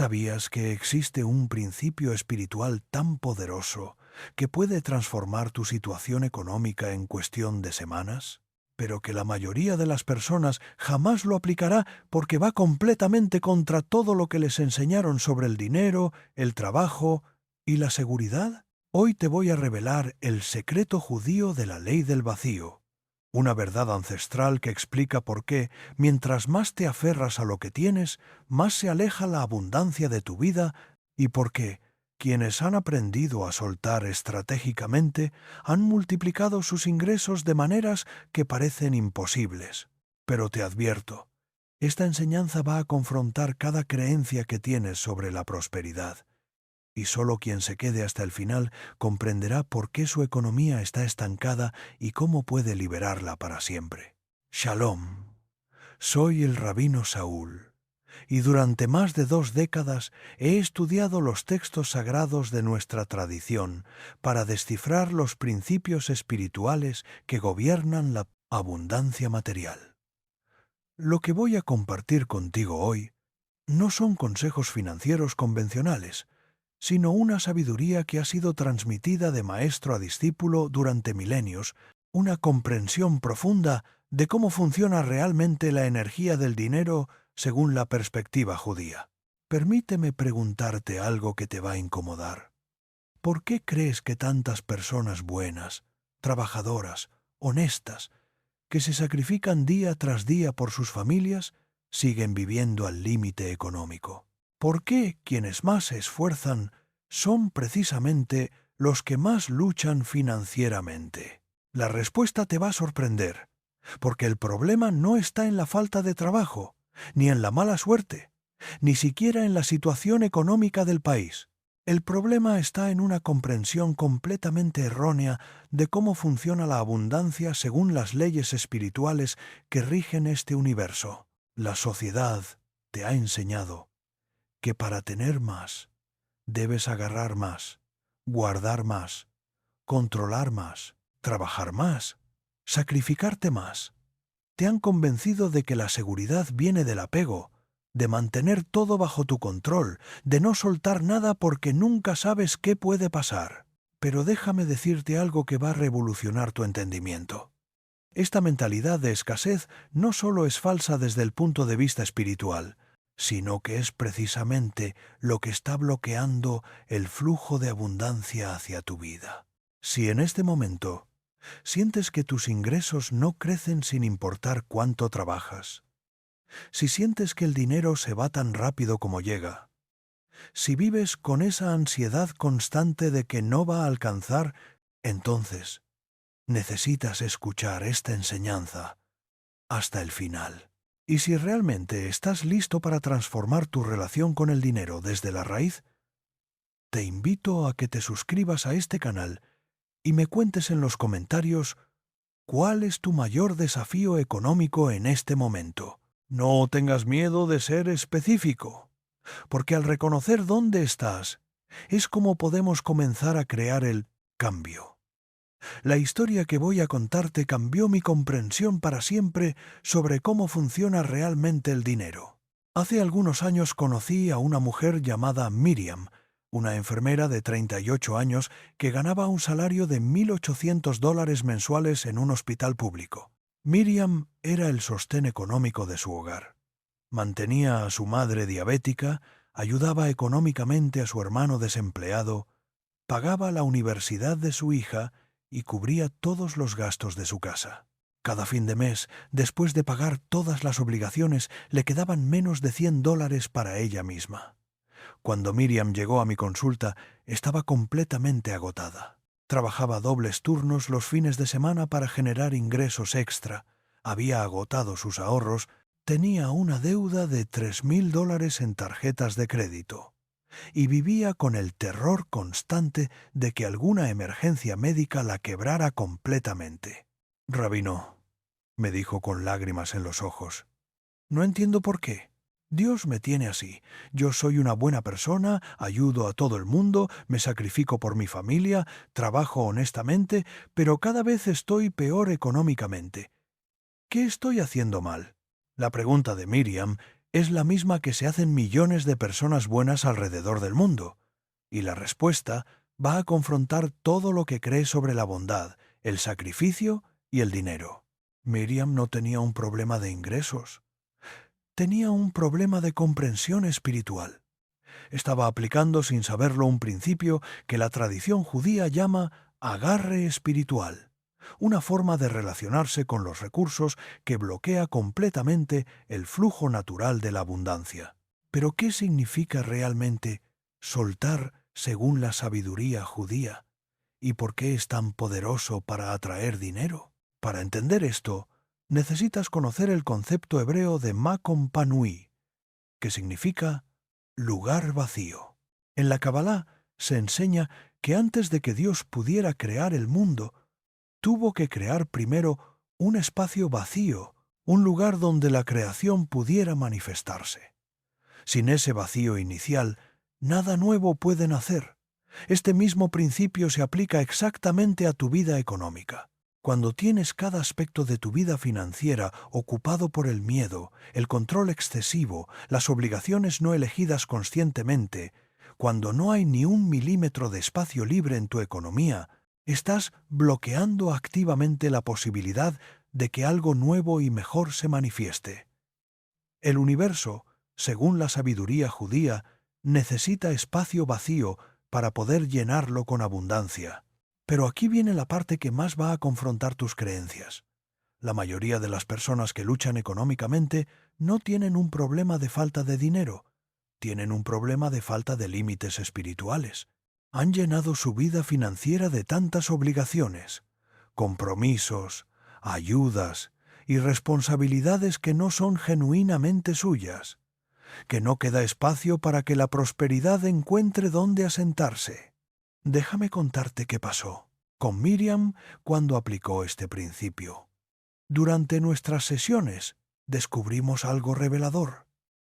¿Sabías que existe un principio espiritual tan poderoso que puede transformar tu situación económica en cuestión de semanas? Pero que la mayoría de las personas jamás lo aplicará porque va completamente contra todo lo que les enseñaron sobre el dinero, el trabajo y la seguridad. Hoy te voy a revelar el secreto judío de la ley del vacío, una verdad ancestral que explica por qué, mientras más te aferras a lo que tienes, más se aleja la abundancia de tu vida y por qué quienes han aprendido a soltar estratégicamente han multiplicado sus ingresos de maneras que parecen imposibles. Pero te advierto, esta enseñanza va a confrontar cada creencia que tienes sobre la prosperidad. Y solo quien se quede hasta el final comprenderá por qué su economía está estancada y cómo puede liberarla para siempre. Shalom. Soy el rabino Saúl, y durante más de 2 décadas he estudiado los textos sagrados de nuestra tradición para descifrar los principios espirituales que gobiernan la abundancia material. Lo que voy a compartir contigo hoy no son consejos financieros convencionales, sino una sabiduría que ha sido transmitida de maestro a discípulo durante milenios, una comprensión profunda de cómo funciona realmente la energía del dinero según la perspectiva judía. Permíteme preguntarte algo que te va a incomodar. ¿Por qué crees que tantas personas buenas, trabajadoras, honestas, que se sacrifican día tras día por sus familias, siguen viviendo al límite económico? ¿Por qué quienes más se esfuerzan son precisamente los que más luchan financieramente? La respuesta te va a sorprender, porque el problema no está en la falta de trabajo, ni en la mala suerte, ni siquiera en la situación económica del país. El problema está en una comprensión completamente errónea de cómo funciona la abundancia según las leyes espirituales que rigen este universo. La sociedad te ha enseñado que para tener más, debes agarrar más, guardar más, controlar más, trabajar más, sacrificarte más. Te han convencido de que la seguridad viene del apego, de mantener todo bajo tu control, de no soltar nada porque nunca sabes qué puede pasar. Pero déjame decirte algo que va a revolucionar tu entendimiento. Esta mentalidad de escasez no solo es falsa desde el punto de vista espiritual, sino que es precisamente lo que está bloqueando el flujo de abundancia hacia tu vida. Si en este momento sientes que tus ingresos no crecen sin importar cuánto trabajas, si sientes que el dinero se va tan rápido como llega, si vives con esa ansiedad constante de que no va a alcanzar, entonces necesitas escuchar esta enseñanza hasta el final. Y si realmente estás listo para transformar tu relación con el dinero desde la raíz, te invito a que te suscribas a este canal y me cuentes en los comentarios cuál es tu mayor desafío económico en este momento. No tengas miedo de ser específico, porque al reconocer dónde estás, es como podemos comenzar a crear el cambio. La historia que voy a contarte cambió mi comprensión para siempre sobre cómo funciona realmente el dinero. Hace algunos años conocí a una mujer llamada Miriam, una enfermera de 38 años que ganaba un salario de $1,800 mensuales en un hospital público. Miriam era el sostén económico de su hogar. Mantenía a su madre diabética, ayudaba económicamente a su hermano desempleado, pagaba la universidad de su hija y cubría todos los gastos de su casa. Cada fin de mes, después de pagar todas las obligaciones, le quedaban menos de $100 para ella misma. Cuando Miriam llegó a mi consulta, estaba completamente agotada. Trabajaba dobles turnos los fines de semana para generar ingresos extra. Había agotado sus ahorros, tenía una deuda de $3,000 en tarjetas de crédito y vivía con el terror constante de que alguna emergencia médica la quebrara completamente. «Rabino», me dijo con lágrimas en los ojos, «no entiendo por qué. Dios me tiene así. Yo soy una buena persona, ayudo a todo el mundo, me sacrifico por mi familia, trabajo honestamente, pero cada vez estoy peor económicamente. ¿Qué estoy haciendo mal?». La pregunta de Miriam es la misma que se hacen millones de personas buenas alrededor del mundo, y la respuesta va a confrontar todo lo que cree sobre la bondad, el sacrificio y el dinero. Miriam no tenía un problema de ingresos, tenía un problema de comprensión espiritual. Estaba aplicando sin saberlo un principio que la tradición judía llama agarre espiritual, una forma de relacionarse con los recursos que bloquea completamente el flujo natural de la abundancia. Pero ¿qué significa realmente soltar según la sabiduría judía? ¿Y por qué es tan poderoso para atraer dinero? Para entender esto, necesitas conocer el concepto hebreo de Makom Panui, que significa lugar vacío. En la Kabbalah se enseña que antes de que Dios pudiera crear el mundo, tuvo que crear primero un espacio vacío, un lugar donde la creación pudiera manifestarse. Sin ese vacío inicial, nada nuevo puede nacer. Este mismo principio se aplica exactamente a tu vida económica. Cuando tienes cada aspecto de tu vida financiera ocupado por el miedo, el control excesivo, las obligaciones no elegidas conscientemente, cuando no hay ni un milímetro de espacio libre en tu economía, estás bloqueando activamente la posibilidad de que algo nuevo y mejor se manifieste. El universo, según la sabiduría judía, necesita espacio vacío para poder llenarlo con abundancia. Pero aquí viene la parte que más va a confrontar tus creencias. La mayoría de las personas que luchan económicamente no tienen un problema de falta de dinero, tienen un problema de falta de límites espirituales. Han llenado su vida financiera de tantas obligaciones, compromisos, ayudas y responsabilidades que no son genuinamente suyas, que no queda espacio para que la prosperidad encuentre dónde asentarse. Déjame contarte qué pasó con Miriam cuando aplicó este principio. Durante nuestras sesiones descubrimos algo revelador.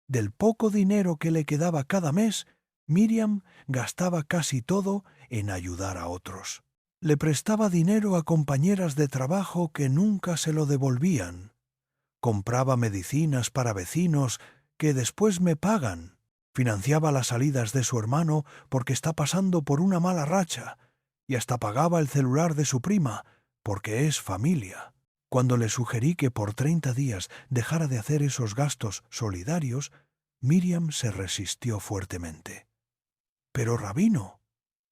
Del poco dinero que le quedaba cada mes, Miriam gastaba casi todo en ayudar a otros. Le prestaba dinero a compañeras de trabajo que nunca se lo devolvían. Compraba medicinas para vecinos que después me pagan. Financiaba las salidas de su hermano porque está pasando por una mala racha, y hasta pagaba el celular de su prima porque es familia. Cuando le sugerí que por 30 días dejara de hacer esos gastos solidarios, Miriam se resistió fuertemente. «Pero, rabino,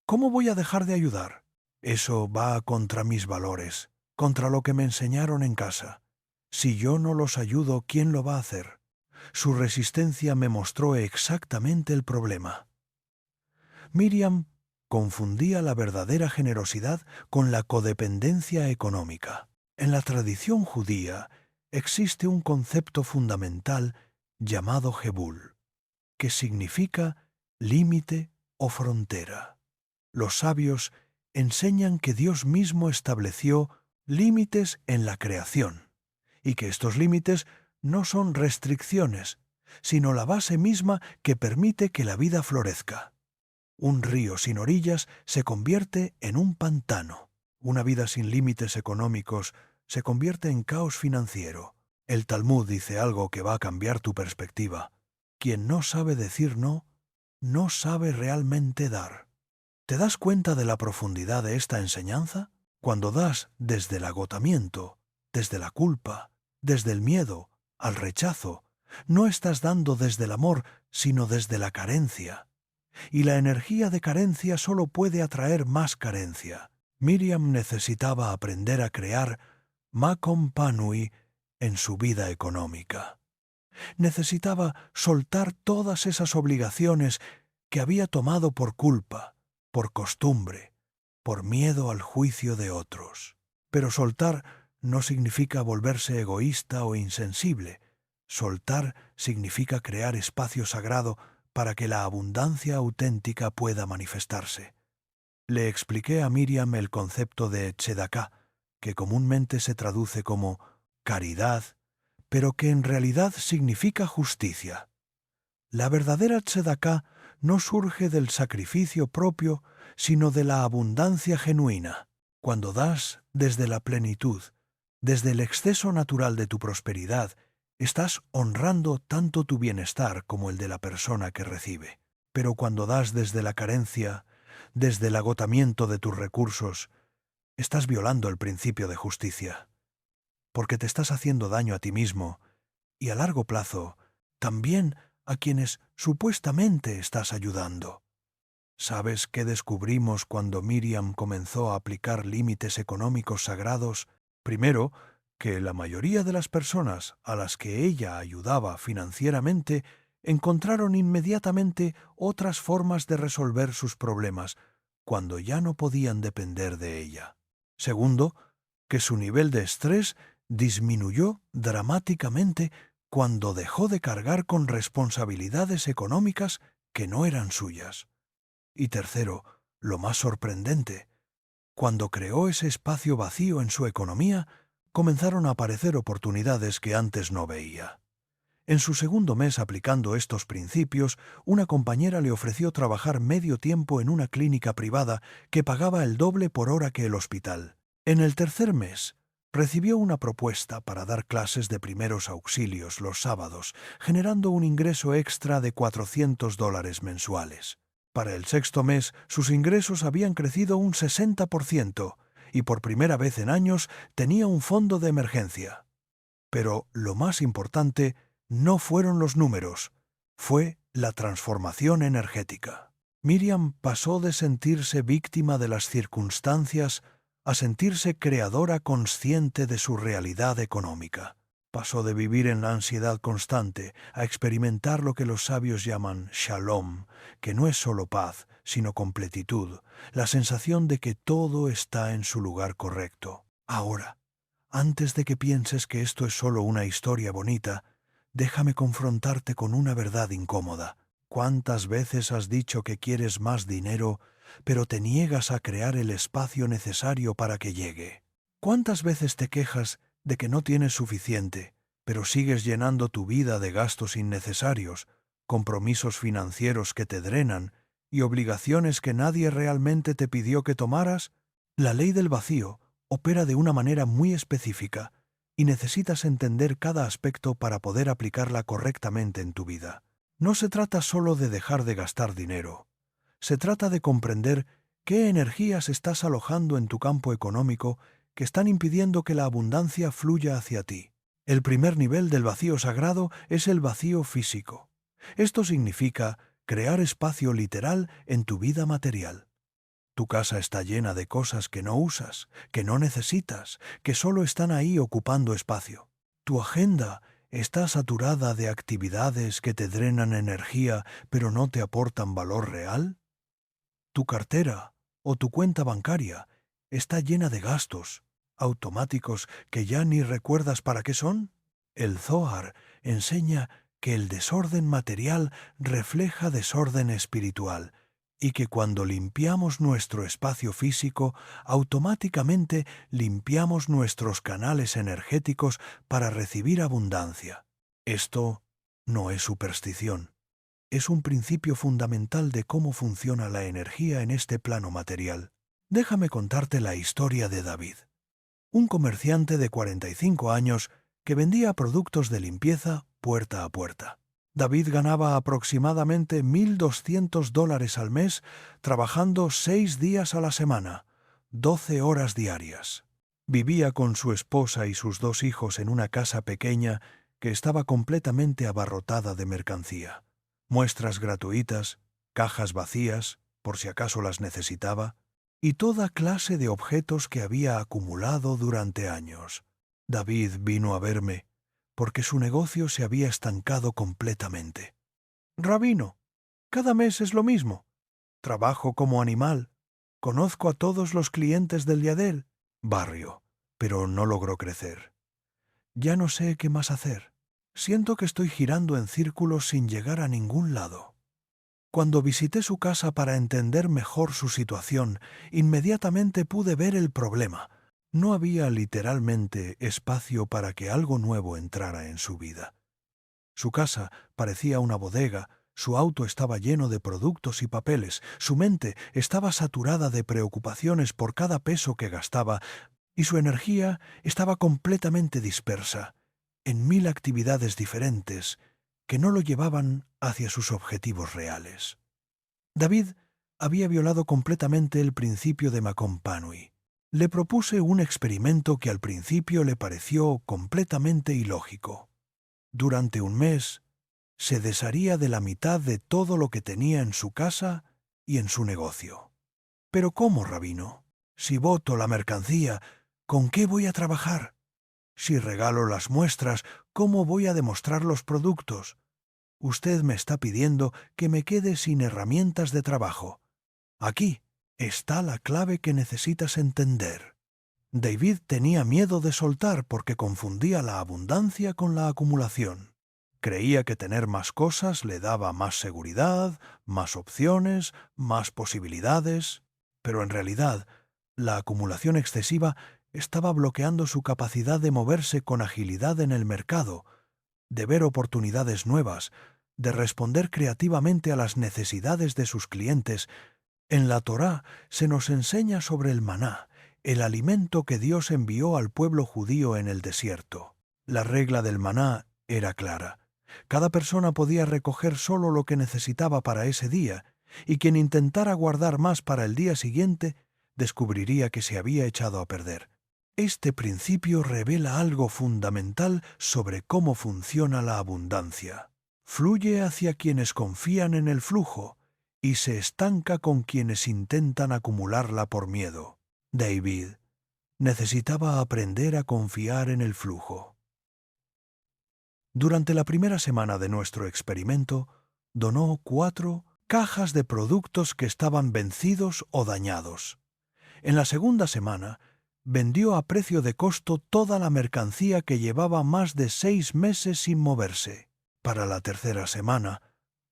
¿cómo voy a dejar de ayudar? Eso va contra mis valores, contra lo que me enseñaron en casa. Si yo no los ayudo, ¿quién lo va a hacer?» Su resistencia me mostró exactamente el problema. Miriam confundía la verdadera generosidad con la codependencia económica. En la tradición judía existe un concepto fundamental llamado Jebul, que significa límite o frontera. Los sabios enseñan que Dios mismo estableció límites en la creación, y que estos límites no son restricciones, sino la base misma que permite que la vida florezca. Un río sin orillas se convierte en un pantano. Una vida sin límites económicos se convierte en caos financiero. El Talmud dice algo que va a cambiar tu perspectiva. Quien no sabe decir no, no sabe realmente dar. ¿Te das cuenta de la profundidad de esta enseñanza? Cuando das desde el agotamiento, desde la culpa, desde el miedo, al rechazo, no estás dando desde el amor, sino desde la carencia. Y la energía de carencia solo puede atraer más carencia. Miriam necesitaba aprender a crear Makom Panui en su vida económica. Necesitaba soltar todas esas obligaciones que había tomado por culpa, por costumbre, por miedo al juicio de otros. Pero soltar no significa volverse egoísta o insensible. Soltar significa crear espacio sagrado para que la abundancia auténtica pueda manifestarse. Le expliqué a Miriam el concepto de tzedaká, que comúnmente se traduce como caridad, pero que en realidad significa justicia. La verdadera tzedaká no surge del sacrificio propio, sino de la abundancia genuina. Cuando das desde la plenitud, desde el exceso natural de tu prosperidad, Estás honrando tanto tu bienestar como el de la persona que recibe. Pero cuando das desde la carencia, desde el agotamiento de tus recursos, estás violando el principio de justicia, porque te estás haciendo daño a ti mismo y a largo plazo también a quienes supuestamente estás ayudando. ¿Sabes qué descubrimos cuando Miriam comenzó a aplicar límites económicos sagrados? Primero, que la mayoría de las personas a las que ella ayudaba financieramente encontraron inmediatamente otras formas de resolver sus problemas cuando ya no podían depender de ella. Segundo, que su nivel de estrés disminuyó dramáticamente cuando dejó de cargar con responsabilidades económicas que no eran suyas. Y tercero, lo más sorprendente, cuando creó ese espacio vacío en su economía, comenzaron a aparecer oportunidades que antes no veía. En su segundo mes aplicando estos principios, una compañera le ofreció trabajar medio tiempo en una clínica privada que pagaba el doble por hora que el hospital. En el tercer mes, recibió una propuesta para dar clases de primeros auxilios los sábados, generando un ingreso extra de $400 mensuales. Para el sexto mes, sus ingresos habían crecido un 60% y por primera vez en años tenía un fondo de emergencia. Pero lo más importante no fueron los números, fue la transformación energética. Miriam pasó de sentirse víctima de las circunstancias a sentirse creadora consciente de su realidad económica. Pasó de vivir en la ansiedad constante a experimentar lo que los sabios llaman shalom, que no es solo paz, sino completitud, la sensación de que todo está en su lugar correcto. Ahora, antes de que pienses que esto es solo una historia bonita, déjame confrontarte con una verdad incómoda. ¿Cuántas veces has dicho que quieres más dinero, pero te niegas a crear el espacio necesario para que llegue? ¿Cuántas veces te quejas de que no tienes suficiente, pero sigues llenando tu vida de gastos innecesarios, compromisos financieros que te drenan y obligaciones que nadie realmente te pidió que tomaras? La ley del vacío opera de una manera muy específica y necesitas entender cada aspecto para poder aplicarla correctamente en tu vida. No se trata solo de dejar de gastar dinero. Se trata de comprender qué energías estás alojando en tu campo económico que están impidiendo que la abundancia fluya hacia ti. El primer nivel del vacío sagrado es el vacío físico. Esto significa crear espacio literal en tu vida material. Tu casa está llena de cosas que no usas, que no necesitas, que solo están ahí ocupando espacio. Tu agenda está saturada de actividades que te drenan energía pero no te aportan valor real. Tu cartera o tu cuenta bancaria está llena de gastos automáticos que ya ni recuerdas para qué son. El Zohar enseña que el desorden material refleja desorden espiritual y que cuando limpiamos nuestro espacio físico, automáticamente limpiamos nuestros canales energéticos para recibir abundancia. Esto no es superstición. Es un principio fundamental de cómo funciona la energía en este plano material. Déjame contarte la historia de David, un comerciante de 45 años que vendía productos de limpieza puerta a puerta. David ganaba aproximadamente $1,200 al mes trabajando 6 días a la semana, 12 horas diarias. Vivía con su esposa y sus 2 hijos en una casa pequeña que estaba completamente abarrotada de mercancía. Muestras gratuitas, cajas vacías, por si acaso las necesitaba, y toda clase de objetos que había acumulado durante años. David vino a verme, porque su negocio se había estancado completamente. «Rabino, cada mes es lo mismo. Trabajo como animal. Conozco a todos los clientes del Yadel, barrio, pero no logro crecer. Ya no sé qué más hacer. Siento que estoy girando en círculos sin llegar a ningún lado». Cuando visité su casa para entender mejor su situación, inmediatamente pude ver el problema. No había literalmente espacio para que algo nuevo entrara en su vida. Su casa parecía una bodega, su auto estaba lleno de productos y papeles, su mente estaba saturada de preocupaciones por cada peso que gastaba y su energía estaba completamente dispersa. en 1000 actividades diferentes que no lo llevaban hacia sus objetivos reales. David había violado completamente el principio de Macompánui. Le propuse un experimento que al principio le pareció completamente ilógico. Durante un mes, se desharía de la mitad de todo lo que tenía en su casa y en su negocio. «¿Pero cómo, rabino? Si boto la mercancía, ¿con qué voy a trabajar? Si regalo las muestras, ¿cómo voy a demostrar los productos? Usted me está pidiendo que me quede sin herramientas de trabajo. Aquí está la clave que necesitas entender». David tenía miedo de soltar porque confundía la abundancia con la acumulación. Creía que tener más cosas le daba más seguridad, más opciones, más posibilidades, pero en realidad la acumulación excesiva estaba bloqueando su capacidad de moverse con agilidad en el mercado, de ver oportunidades nuevas, de responder creativamente a las necesidades de sus clientes. En la Torá se nos enseña sobre el maná, el alimento que Dios envió al pueblo judío en el desierto. La regla del maná era clara. Cada persona podía recoger solo lo que necesitaba para ese día, y quien intentara guardar más para el día siguiente descubriría que se había echado a perder. Este principio revela algo fundamental sobre cómo funciona la abundancia. Fluye hacia quienes confían en el flujo y se estanca con quienes intentan acumularla por miedo. David necesitaba aprender a confiar en el flujo. Durante la primera semana de nuestro experimento, donó 4 cajas de productos que estaban vencidos o dañados. En la segunda semana, vendió a precio de costo toda la mercancía que llevaba más de 6 meses sin moverse. Para la tercera semana,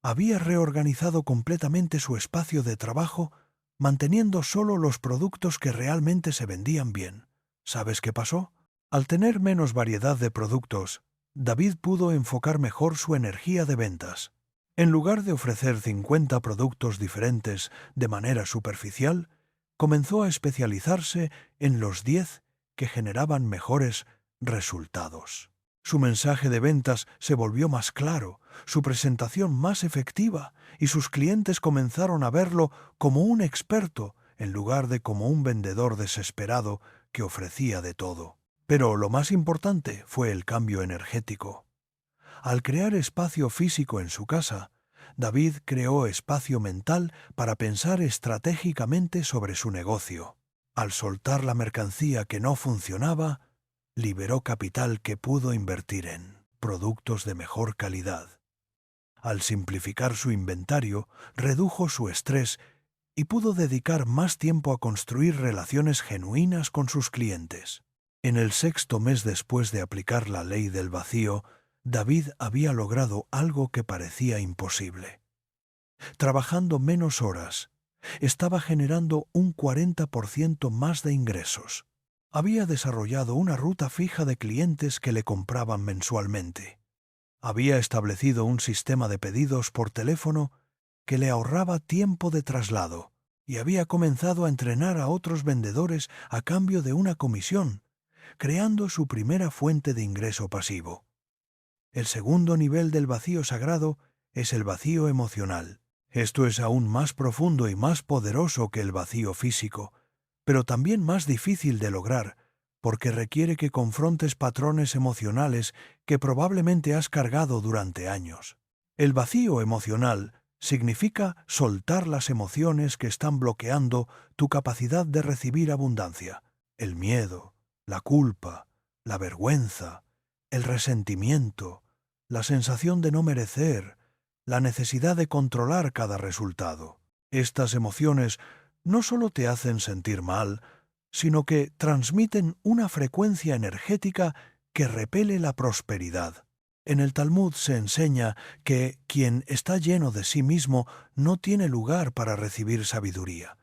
había reorganizado completamente su espacio de trabajo, manteniendo solo los productos que realmente se vendían bien. ¿Sabes qué pasó? Al tener menos variedad de productos, David pudo enfocar mejor su energía de ventas. En lugar de ofrecer 50 productos diferentes de manera superficial, comenzó a especializarse en los 10 que generaban mejores resultados. Su mensaje de ventas se volvió más claro, su presentación más efectiva, y sus clientes comenzaron a verlo como un experto en lugar de como un vendedor desesperado que ofrecía de todo. Pero lo más importante fue el cambio energético. Al crear espacio físico en su casa, David creó espacio mental para pensar estratégicamente sobre su negocio. Al soltar la mercancía que no funcionaba, liberó capital que pudo invertir en productos de mejor calidad. Al simplificar su inventario, redujo su estrés y pudo dedicar más tiempo a construir relaciones genuinas con sus clientes. En el 6º mes después de aplicar la ley del vacío, David había logrado algo que parecía imposible. Trabajando menos horas, estaba generando un 40% más de ingresos. Había desarrollado una ruta fija de clientes que le compraban mensualmente. Había establecido un sistema de pedidos por teléfono que le ahorraba tiempo de traslado y había comenzado a entrenar a otros vendedores a cambio de una comisión, creando su primera fuente de ingreso pasivo. El segundo nivel del vacío sagrado es el vacío emocional. Esto es aún más profundo y más poderoso que el vacío físico, pero también más difícil de lograr, porque requiere que confrontes patrones emocionales que probablemente has cargado durante años. El vacío emocional significa soltar las emociones que están bloqueando tu capacidad de recibir abundancia. El miedo, la culpa, la vergüenza, el resentimiento, la sensación de no merecer, la necesidad de controlar cada resultado. Estas emociones no solo te hacen sentir mal, sino que transmiten una frecuencia energética que repele la prosperidad. En el Talmud se enseña que quien está lleno de sí mismo no tiene lugar para recibir sabiduría.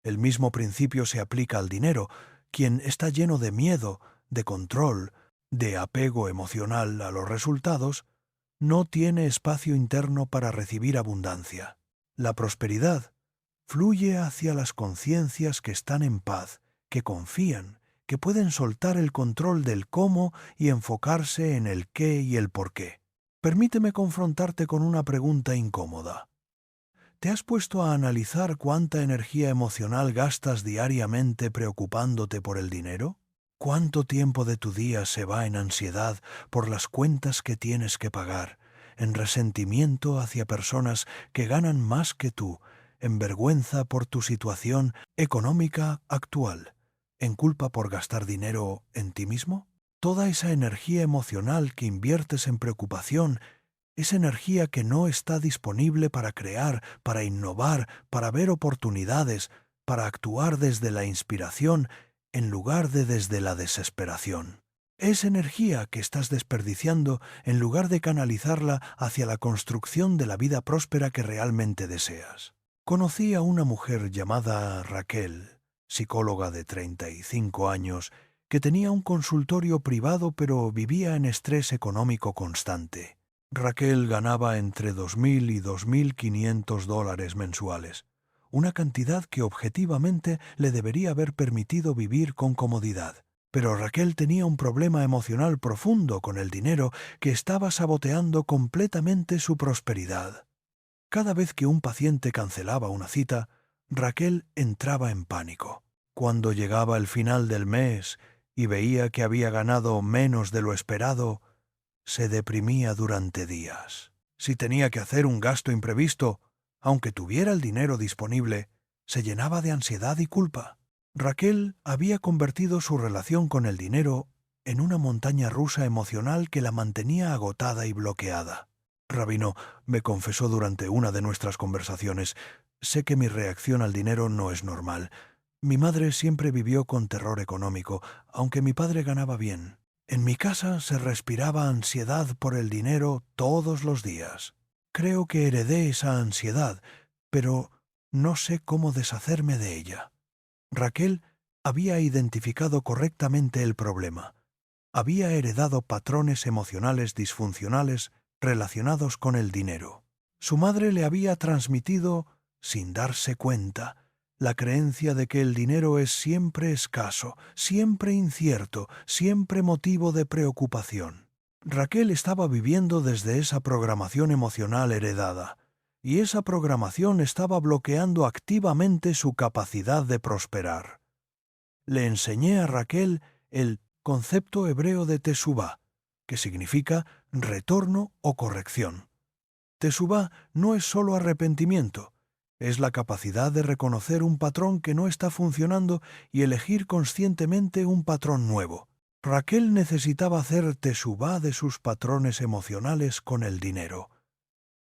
El mismo principio se aplica al dinero. Quien está lleno de miedo, de control, de apego emocional a los resultados, no tiene espacio interno para recibir abundancia. La prosperidad fluye hacia las conciencias que están en paz, que confían, que pueden soltar el control del cómo y enfocarse en el qué y el por qué. Permíteme confrontarte con una pregunta incómoda. ¿Te has puesto a analizar cuánta energía emocional gastas diariamente preocupándote por el dinero? ¿Cuánto tiempo de tu día se va en ansiedad por las cuentas que tienes que pagar, en resentimiento hacia personas que ganan más que tú, en vergüenza por tu situación económica actual, en culpa por gastar dinero en ti mismo? Toda esa energía emocional que inviertes en preocupación es energía que no está disponible para crear, para innovar, para ver oportunidades, para actuar desde la inspiración en lugar de desde la desesperación. Es energía que estás desperdiciando en lugar de canalizarla hacia la construcción de la vida próspera que realmente deseas. Conocí a una mujer llamada Raquel, psicóloga de 35 años, que tenía un consultorio privado pero vivía en estrés económico constante. Raquel ganaba entre 2.000 y 2.500 dólares mensuales, una cantidad que objetivamente le debería haber permitido vivir con comodidad. Pero Raquel tenía un problema emocional profundo con el dinero que estaba saboteando completamente su prosperidad. Cada vez que un paciente cancelaba una cita, Raquel entraba en pánico. Cuando llegaba el final del mes y veía que había ganado menos de lo esperado, se deprimía durante días. Si tenía que hacer un gasto imprevisto, aunque tuviera el dinero disponible, se llenaba de ansiedad y culpa. Raquel había convertido su relación con el dinero en una montaña rusa emocional que la mantenía agotada y bloqueada. Rabino me confesó durante una de nuestras conversaciones: sé que mi reacción al dinero no es normal. Mi madre siempre vivió con terror económico, aunque mi padre ganaba bien. En mi casa se respiraba ansiedad por el dinero todos los días. Creo que heredé esa ansiedad, pero no sé cómo deshacerme de ella. Raquel había identificado correctamente el problema. Había heredado patrones emocionales disfuncionales relacionados con el dinero. Su madre le había transmitido, sin darse cuenta, la creencia de que el dinero es siempre escaso, siempre incierto, siempre motivo de preocupación. Raquel estaba viviendo desde esa programación emocional heredada, y esa programación estaba bloqueando activamente su capacidad de prosperar. Le enseñé a Raquel el concepto hebreo de Teshuvá, que significa retorno o corrección. Teshuvá no es solo arrepentimiento, es la capacidad de reconocer un patrón que no está funcionando y elegir conscientemente un patrón nuevo. Raquel necesitaba hacer teshuvá de sus patrones emocionales con el dinero.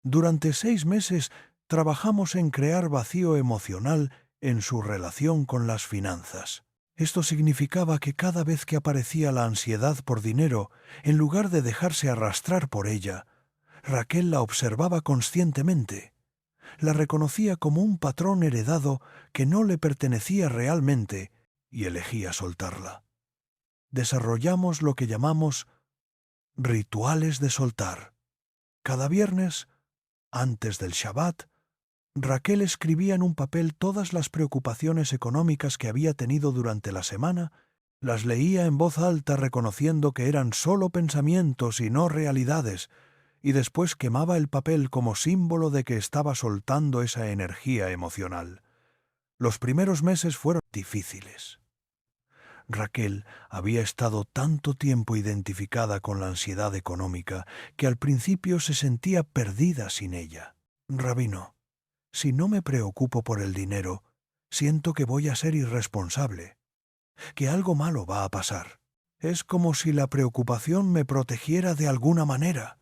Durante 6 meses trabajamos en crear vacío emocional en su relación con las finanzas. Esto significaba que cada vez que aparecía la ansiedad por dinero, en lugar de dejarse arrastrar por ella, Raquel la observaba conscientemente. La reconocía como un patrón heredado que no le pertenecía realmente y elegía soltarla. Desarrollamos lo que llamamos rituales de soltar. Cada viernes, antes del Shabbat, Raquel escribía en un papel todas las preocupaciones económicas que había tenido durante la semana, las leía en voz alta reconociendo que eran solo pensamientos y no realidades, y después quemaba el papel como símbolo de que estaba soltando esa energía emocional. Los primeros meses fueron difíciles. Raquel había estado tanto tiempo identificada con la ansiedad económica que al principio se sentía perdida sin ella. Rabino, si no me preocupo por el dinero, siento que voy a ser irresponsable, que algo malo va a pasar. Es como si la preocupación me protegiera de alguna manera.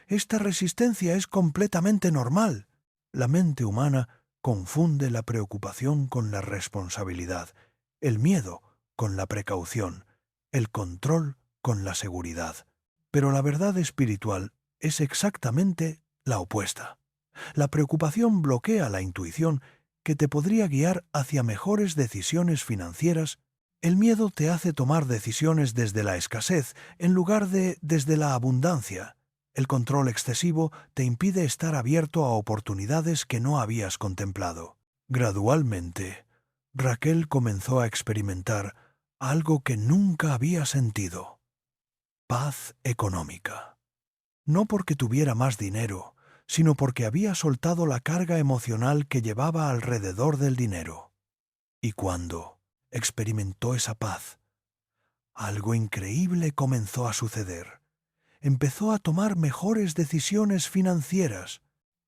Esta resistencia es completamente normal. La mente humana confunde la preocupación con la responsabilidad, el miedo con la precaución, el control con la seguridad. Pero la verdad espiritual es exactamente la opuesta. La preocupación bloquea la intuición que te podría guiar hacia mejores decisiones financieras. El miedo te hace tomar decisiones desde la escasez en lugar de desde la abundancia. El control excesivo te impide estar abierto a oportunidades que no habías contemplado. Gradualmente, Raquel comenzó a experimentar algo que nunca había sentido: paz económica. No porque tuviera más dinero, sino porque había soltado la carga emocional que llevaba alrededor del dinero. Y cuando experimentó esa paz, algo increíble comenzó a suceder. Empezó a tomar mejores decisiones financieras.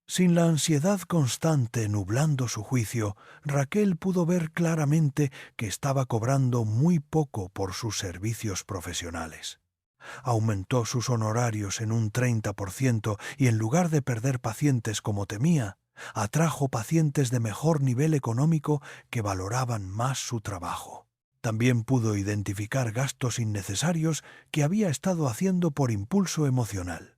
Sin la ansiedad constante nublando su juicio, Raquel pudo ver claramente que estaba cobrando muy poco por sus servicios profesionales. Aumentó sus honorarios en un 30% y en lugar de perder pacientes como temía, atrajo pacientes de mejor nivel económico que valoraban más su trabajo. También pudo identificar gastos innecesarios que había estado haciendo por impulso emocional: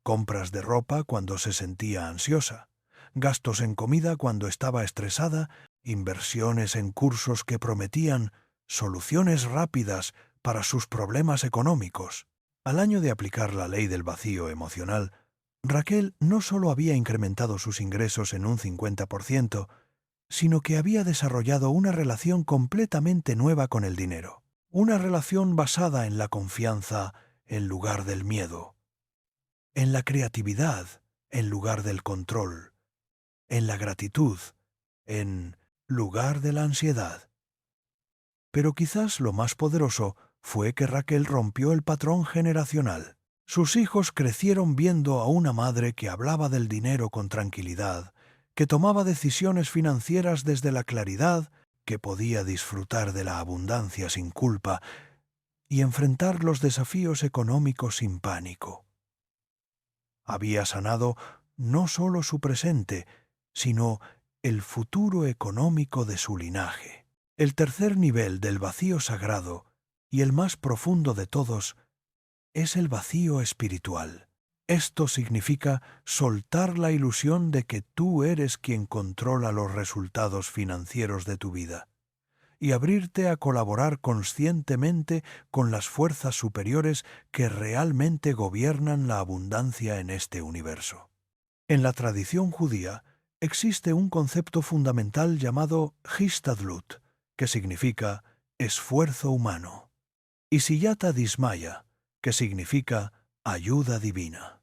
compras de ropa cuando se sentía ansiosa, gastos en comida cuando estaba estresada, inversiones en cursos que prometían soluciones rápidas para sus problemas económicos. Al año de aplicar la ley del vacío emocional, Raquel no solo había incrementado sus ingresos en un 50%, sino que había desarrollado una relación completamente nueva con el dinero. Una relación basada en la confianza en lugar del miedo, en la creatividad en lugar del control, en la gratitud en lugar de la ansiedad. Pero quizás lo más poderoso fue que Raquel rompió el patrón generacional. Sus hijos crecieron viendo a una madre que hablaba del dinero con tranquilidad, que tomaba decisiones financieras desde la claridad, que podía disfrutar de la abundancia sin culpa y enfrentar los desafíos económicos sin pánico. Había sanado no solo su presente, sino el futuro económico de su linaje. El tercer nivel del vacío sagrado, y el más profundo de todos, es el vacío espiritual. Esto significa soltar la ilusión de que tú eres quien controla los resultados financieros de tu vida y abrirte a colaborar conscientemente con las fuerzas superiores que realmente gobiernan la abundancia en este universo. En la tradición judía existe un concepto fundamental llamado Histadlut, que significa esfuerzo humano, y Siyata Dismaya, que significa ayuda divina.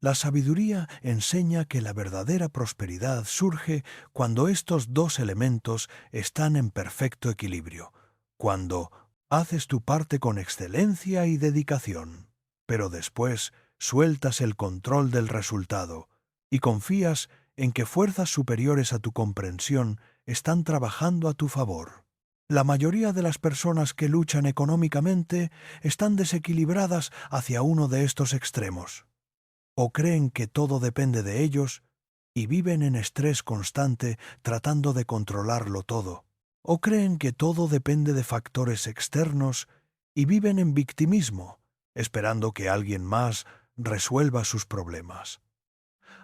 La sabiduría enseña que la verdadera prosperidad surge cuando estos dos elementos están en perfecto equilibrio, cuando haces tu parte con excelencia y dedicación, pero después sueltas el control del resultado y confías en que fuerzas superiores a tu comprensión están trabajando a tu favor. La mayoría de las personas que luchan económicamente están desequilibradas hacia uno de estos extremos. O creen que todo depende de ellos y viven en estrés constante tratando de controlarlo todo. O creen que todo depende de factores externos y viven en victimismo, esperando que alguien más resuelva sus problemas.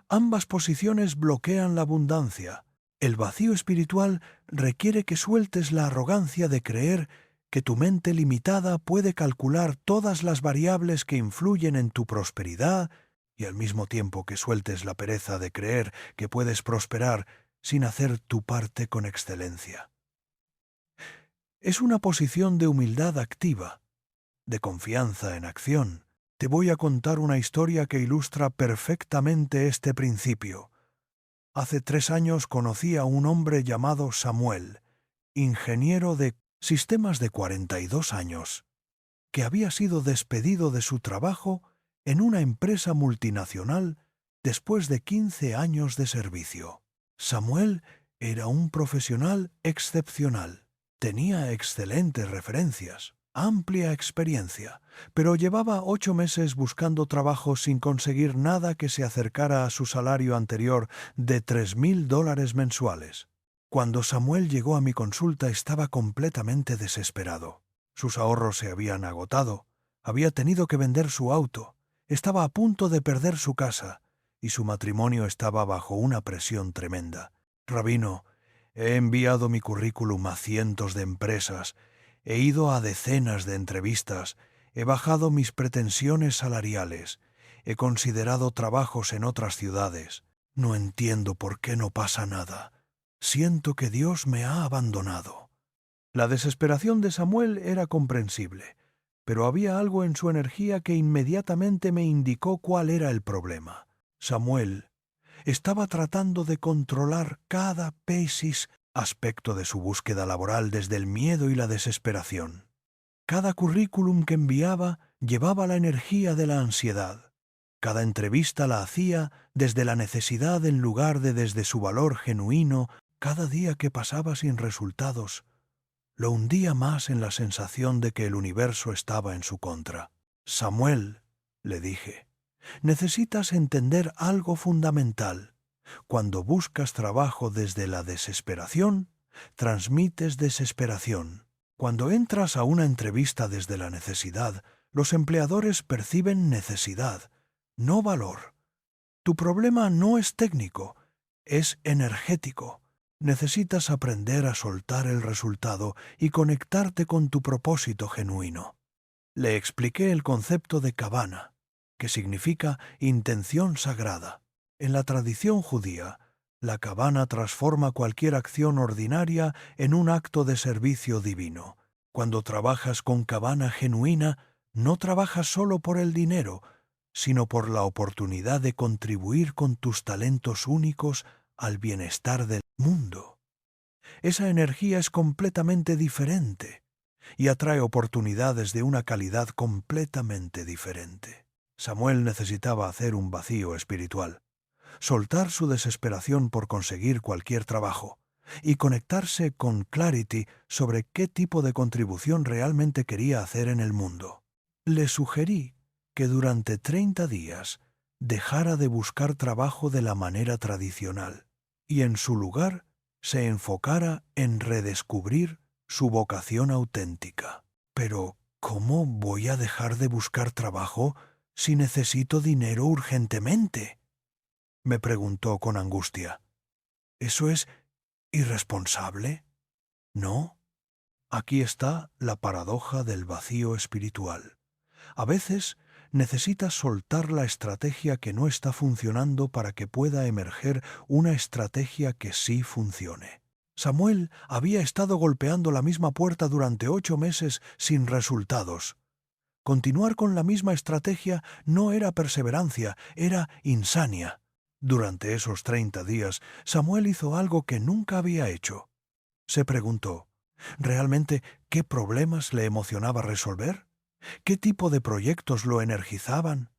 Ambas posiciones bloquean la abundancia. El vacío espiritual requiere que sueltes la arrogancia de creer que tu mente limitada puede calcular todas las variables que influyen en tu prosperidad y al mismo tiempo que sueltes la pereza de creer que puedes prosperar sin hacer tu parte con excelencia. Es una posición de humildad activa, de confianza en acción. Te voy a contar una historia que ilustra perfectamente este principio. Hace 3 años conocí a un hombre llamado Samuel, ingeniero de sistemas de 42 años, que había sido despedido de su trabajo en una empresa multinacional después de 15 años de servicio. Samuel era un profesional excepcional. Tenía excelentes referencias, amplia experiencia, pero llevaba 8 meses buscando trabajo sin conseguir nada que se acercara a su salario anterior de $3,000 mensuales. Cuando Samuel llegó a mi consulta estaba completamente desesperado. Sus ahorros se habían agotado, había tenido que vender su auto, estaba a punto de perder su casa y su matrimonio estaba bajo una presión tremenda. Rabino, he enviado mi currículum a cientos de empresas, he ido a decenas de entrevistas, he bajado mis pretensiones salariales, he considerado trabajos en otras ciudades. No entiendo por qué no pasa nada. Siento que Dios me ha abandonado. La desesperación de Samuel era comprensible, pero había algo en su energía que inmediatamente me indicó cuál era el problema. Samuel estaba tratando de controlar cada aspecto de su búsqueda laboral desde el miedo y la desesperación. Cada currículum que enviaba llevaba la energía de la ansiedad. Cada entrevista la hacía desde la necesidad en lugar de desde su valor genuino. Cada día que pasaba sin resultados lo hundía más en la sensación de que el universo estaba en su contra. Samuel, le dije, necesitas entender algo fundamental. Cuando buscas trabajo desde la desesperación, transmites desesperación. Cuando entras a una entrevista desde la necesidad, los empleadores perciben necesidad, no valor. Tu problema no es técnico, es energético. Necesitas aprender a soltar el resultado y conectarte con tu propósito genuino. Le expliqué el concepto de Kavana, que significa intención sagrada. En la tradición judía, la Kavana transforma cualquier acción ordinaria en un acto de servicio divino. Cuando trabajas con Kavana genuina, no trabajas solo por el dinero, sino por la oportunidad de contribuir con tus talentos únicos al bienestar del mundo. Esa energía es completamente diferente y atrae oportunidades de una calidad completamente diferente. Samuel necesitaba hacer un vacío espiritual, soltar su desesperación por conseguir cualquier trabajo y conectarse con Clarity sobre qué tipo de contribución realmente quería hacer en el mundo. Le sugerí que durante 30 días dejara de buscar trabajo de la manera tradicional y en su lugar se enfocara en redescubrir su vocación auténtica. Pero, ¿cómo voy a dejar de buscar trabajo si necesito dinero urgentemente?, me preguntó con angustia. ¿Eso es irresponsable? No. Aquí está la paradoja del vacío espiritual. A veces necesitas soltar la estrategia que no está funcionando para que pueda emerger una estrategia que sí funcione. Samuel había estado golpeando la misma puerta durante 8 meses sin resultados. Continuar con la misma estrategia no era perseverancia, era insania. Durante esos 30 días, Samuel hizo algo que nunca había hecho. Se preguntó, ¿realmente qué problemas le emocionaba resolver? ¿Qué tipo de proyectos lo energizaban?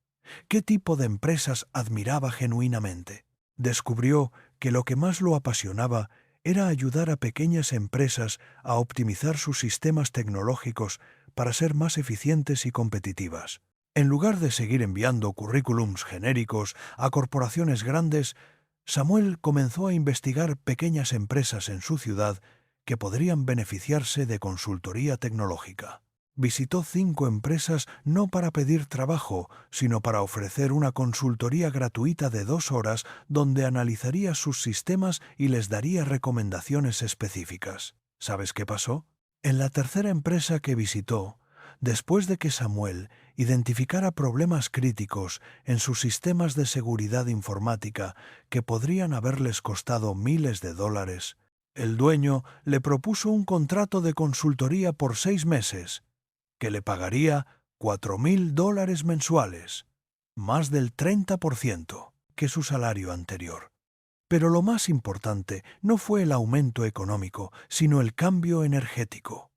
¿Qué tipo de empresas admiraba genuinamente? Descubrió que lo que más lo apasionaba era ayudar a pequeñas empresas a optimizar sus sistemas tecnológicos para ser más eficientes y competitivas. En lugar de seguir enviando currículums genéricos a corporaciones grandes, Samuel comenzó a investigar pequeñas empresas en su ciudad que podrían beneficiarse de consultoría tecnológica. Visitó 5 empresas no para pedir trabajo, sino para ofrecer una consultoría gratuita de 2 horas donde analizaría sus sistemas y les daría recomendaciones específicas. ¿Sabes qué pasó? En la tercera empresa que visitó, después de que Samuel identificara problemas críticos en sus sistemas de seguridad informática que podrían haberles costado miles de dólares, el dueño le propuso un contrato de consultoría por 6 meses, que le pagaría $4,000 mensuales, más del 30% que su salario anterior. Pero lo más importante no fue el aumento económico, sino el cambio energético.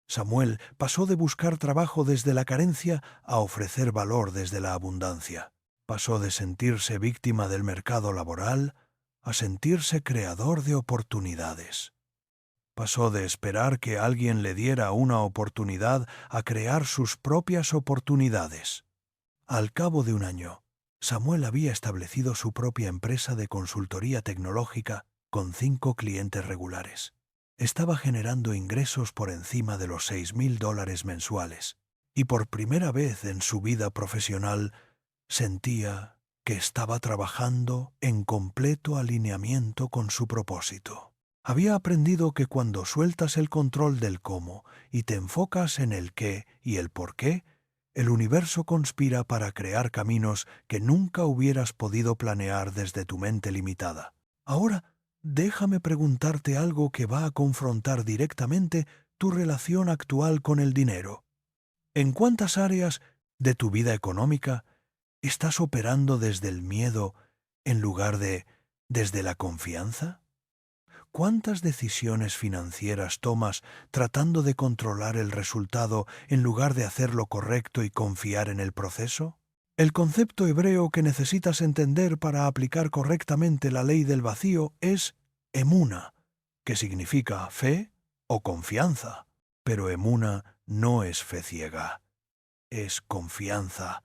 Samuel pasó de buscar trabajo desde la carencia a ofrecer valor desde la abundancia. Pasó de sentirse víctima del mercado laboral a sentirse creador de oportunidades. Pasó de esperar que alguien le diera una oportunidad a crear sus propias oportunidades. Al cabo de un año, Samuel había establecido su propia empresa de consultoría tecnológica con 5 clientes regulares. Estaba generando ingresos por encima de los $6,000 mensuales, y por primera vez en su vida profesional sentía que estaba trabajando en completo alineamiento con su propósito. Había aprendido que cuando sueltas el control del cómo y te enfocas en el qué y el por qué, el universo conspira para crear caminos que nunca hubieras podido planear desde tu mente limitada. Ahora, déjame preguntarte algo que va a confrontar directamente tu relación actual con el dinero? ¿En cuántas áreas de tu vida económica estás operando desde el miedo en lugar de desde la confianza? ¿Cuántas decisiones financieras tomas tratando de controlar el resultado en lugar de hacer lo correcto y confiar en el proceso? El concepto hebreo que necesitas entender para aplicar correctamente la ley del vacío es emuna, que significa fe o confianza. Pero emuna no es fe ciega, es confianza,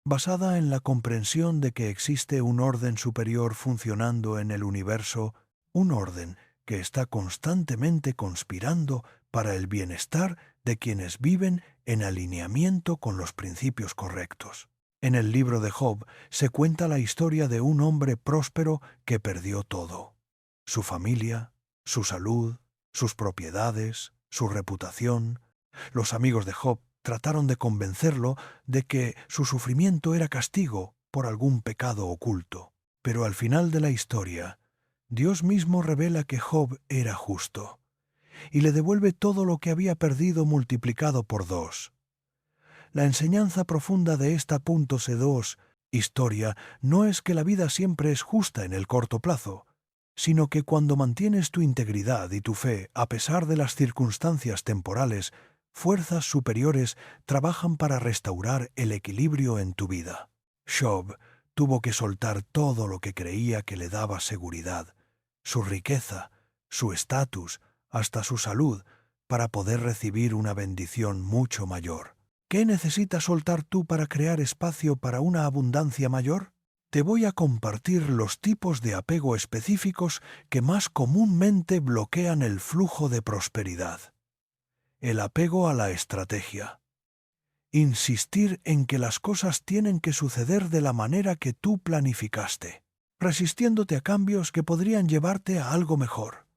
basada en la comprensión de que existe un orden superior funcionando en el universo, un orden que está constantemente conspirando para el bienestar de quienes viven en alineamiento con los principios correctos. En el libro de Job se cuenta la historia de un hombre próspero que perdió todo: su familia, su salud, sus propiedades, su reputación. Los amigos de Job trataron de convencerlo de que su sufrimiento era castigo por algún pecado oculto. Pero al final de la historia, Dios mismo revela que Job era justo y le devuelve todo lo que había perdido multiplicado por 2. La enseñanza profunda de esta .c2 historia no es que la vida siempre es justa en el corto plazo, sino que cuando mantienes tu integridad y tu fe a pesar de las circunstancias temporales, fuerzas superiores trabajan para restaurar el equilibrio en tu vida. Job tuvo que soltar todo lo que creía que le daba seguridad, su riqueza, su estatus, hasta su salud, para poder recibir una bendición mucho mayor. ¿Qué necesitas soltar tú para crear espacio para una abundancia mayor? Te voy a compartir los tipos de apego específicos que más comúnmente bloquean el flujo de prosperidad. El apego a la estrategia. Insistir en que las cosas tienen que suceder de la manera que tú planificaste, resistiéndote a cambios que podrían llevarte a algo mejor.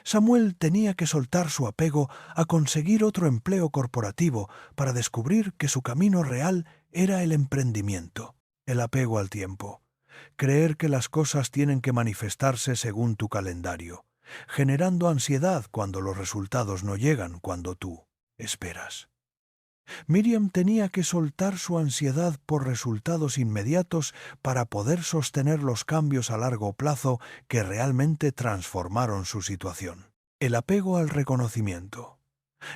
Samuel tenía que soltar su apego a conseguir otro empleo corporativo para descubrir que su camino real era el emprendimiento. El apego al tiempo. Creer que las cosas tienen que manifestarse según tu calendario, generando ansiedad cuando los resultados no llegan cuando tú esperas. Miriam tenía que soltar su ansiedad por resultados inmediatos para poder sostener los cambios a largo plazo que realmente transformaron su situación. El apego al reconocimiento.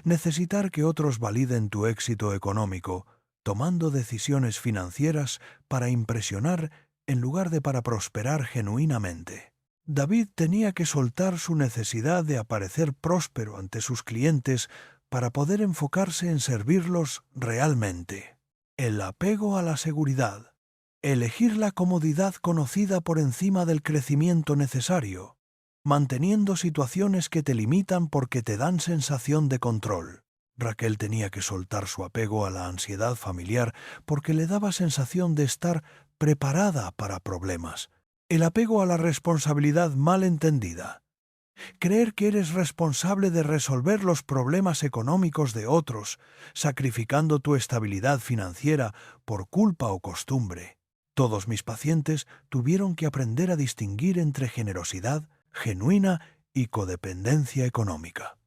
Necesitar que otros validen tu éxito económico, tomando decisiones financieras para impresionar en lugar de para prosperar genuinamente. David tenía que soltar su necesidad de aparecer próspero ante sus clientes para poder enfocarse en servirlos realmente. El apego a la seguridad. Elegir la comodidad conocida por encima del crecimiento necesario, manteniendo situaciones que te limitan porque te dan sensación de control. Raquel tenía que soltar su apego a la ansiedad familiar porque le daba sensación de estar preparada para problemas. El apego a la responsabilidad mal entendida. Creer que eres responsable de resolver los problemas económicos de otros, sacrificando tu estabilidad financiera por culpa o costumbre. Todos mis pacientes tuvieron que aprender a distinguir entre generosidad genuina y codependencia económica.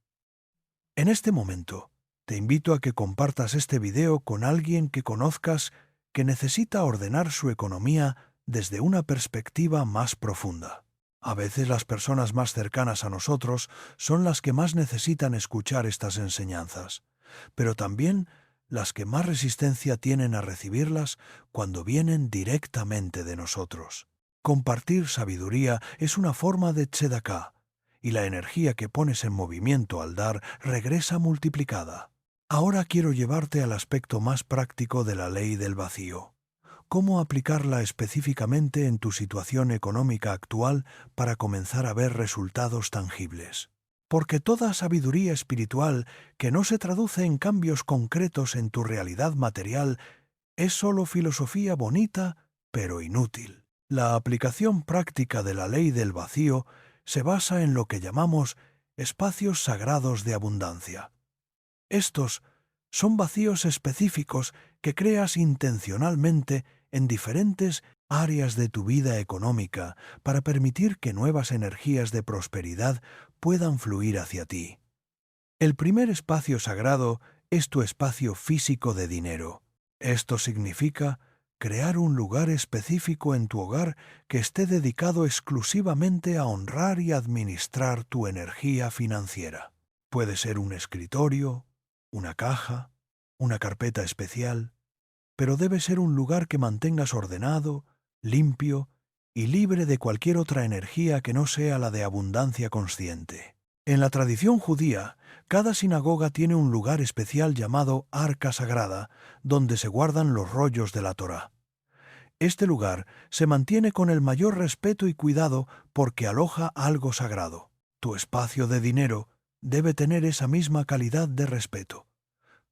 En este momento, te invito a que compartas este video con alguien que conozcas que necesita ordenar su economía desde una perspectiva más profunda. A veces las personas más cercanas a nosotros son las que más necesitan escuchar estas enseñanzas, pero también las que más resistencia tienen a recibirlas cuando vienen directamente de nosotros. Compartir sabiduría es una forma de tzedaká, y la energía que pones en movimiento al dar regresa multiplicada. Ahora quiero llevarte al aspecto más práctico de la ley del vacío. ¿Cómo aplicarla específicamente en tu situación económica actual para comenzar a ver resultados tangibles? Porque toda sabiduría espiritual que no se traduce en cambios concretos en tu realidad material es solo filosofía bonita, pero inútil. La aplicación práctica de la ley del vacío se basa en lo que llamamos espacios sagrados de abundancia. Estos son vacíos específicos que creas intencionalmente en diferentes áreas de tu vida económica para permitir que nuevas energías de prosperidad puedan fluir hacia ti. El primer espacio sagrado es tu espacio físico de dinero. Esto significa crear un lugar específico en tu hogar que esté dedicado exclusivamente a honrar y administrar tu energía financiera. Puede ser un escritorio, una caja, una carpeta especial, pero debe ser un lugar que mantengas ordenado, limpio y libre de cualquier otra energía que no sea la de abundancia consciente. En la tradición judía, cada sinagoga tiene un lugar especial llamado Arca Sagrada, donde se guardan los rollos de la Torá. Este lugar se mantiene con el mayor respeto y cuidado porque aloja algo sagrado. Tu espacio de dinero debe tener esa misma calidad de respeto,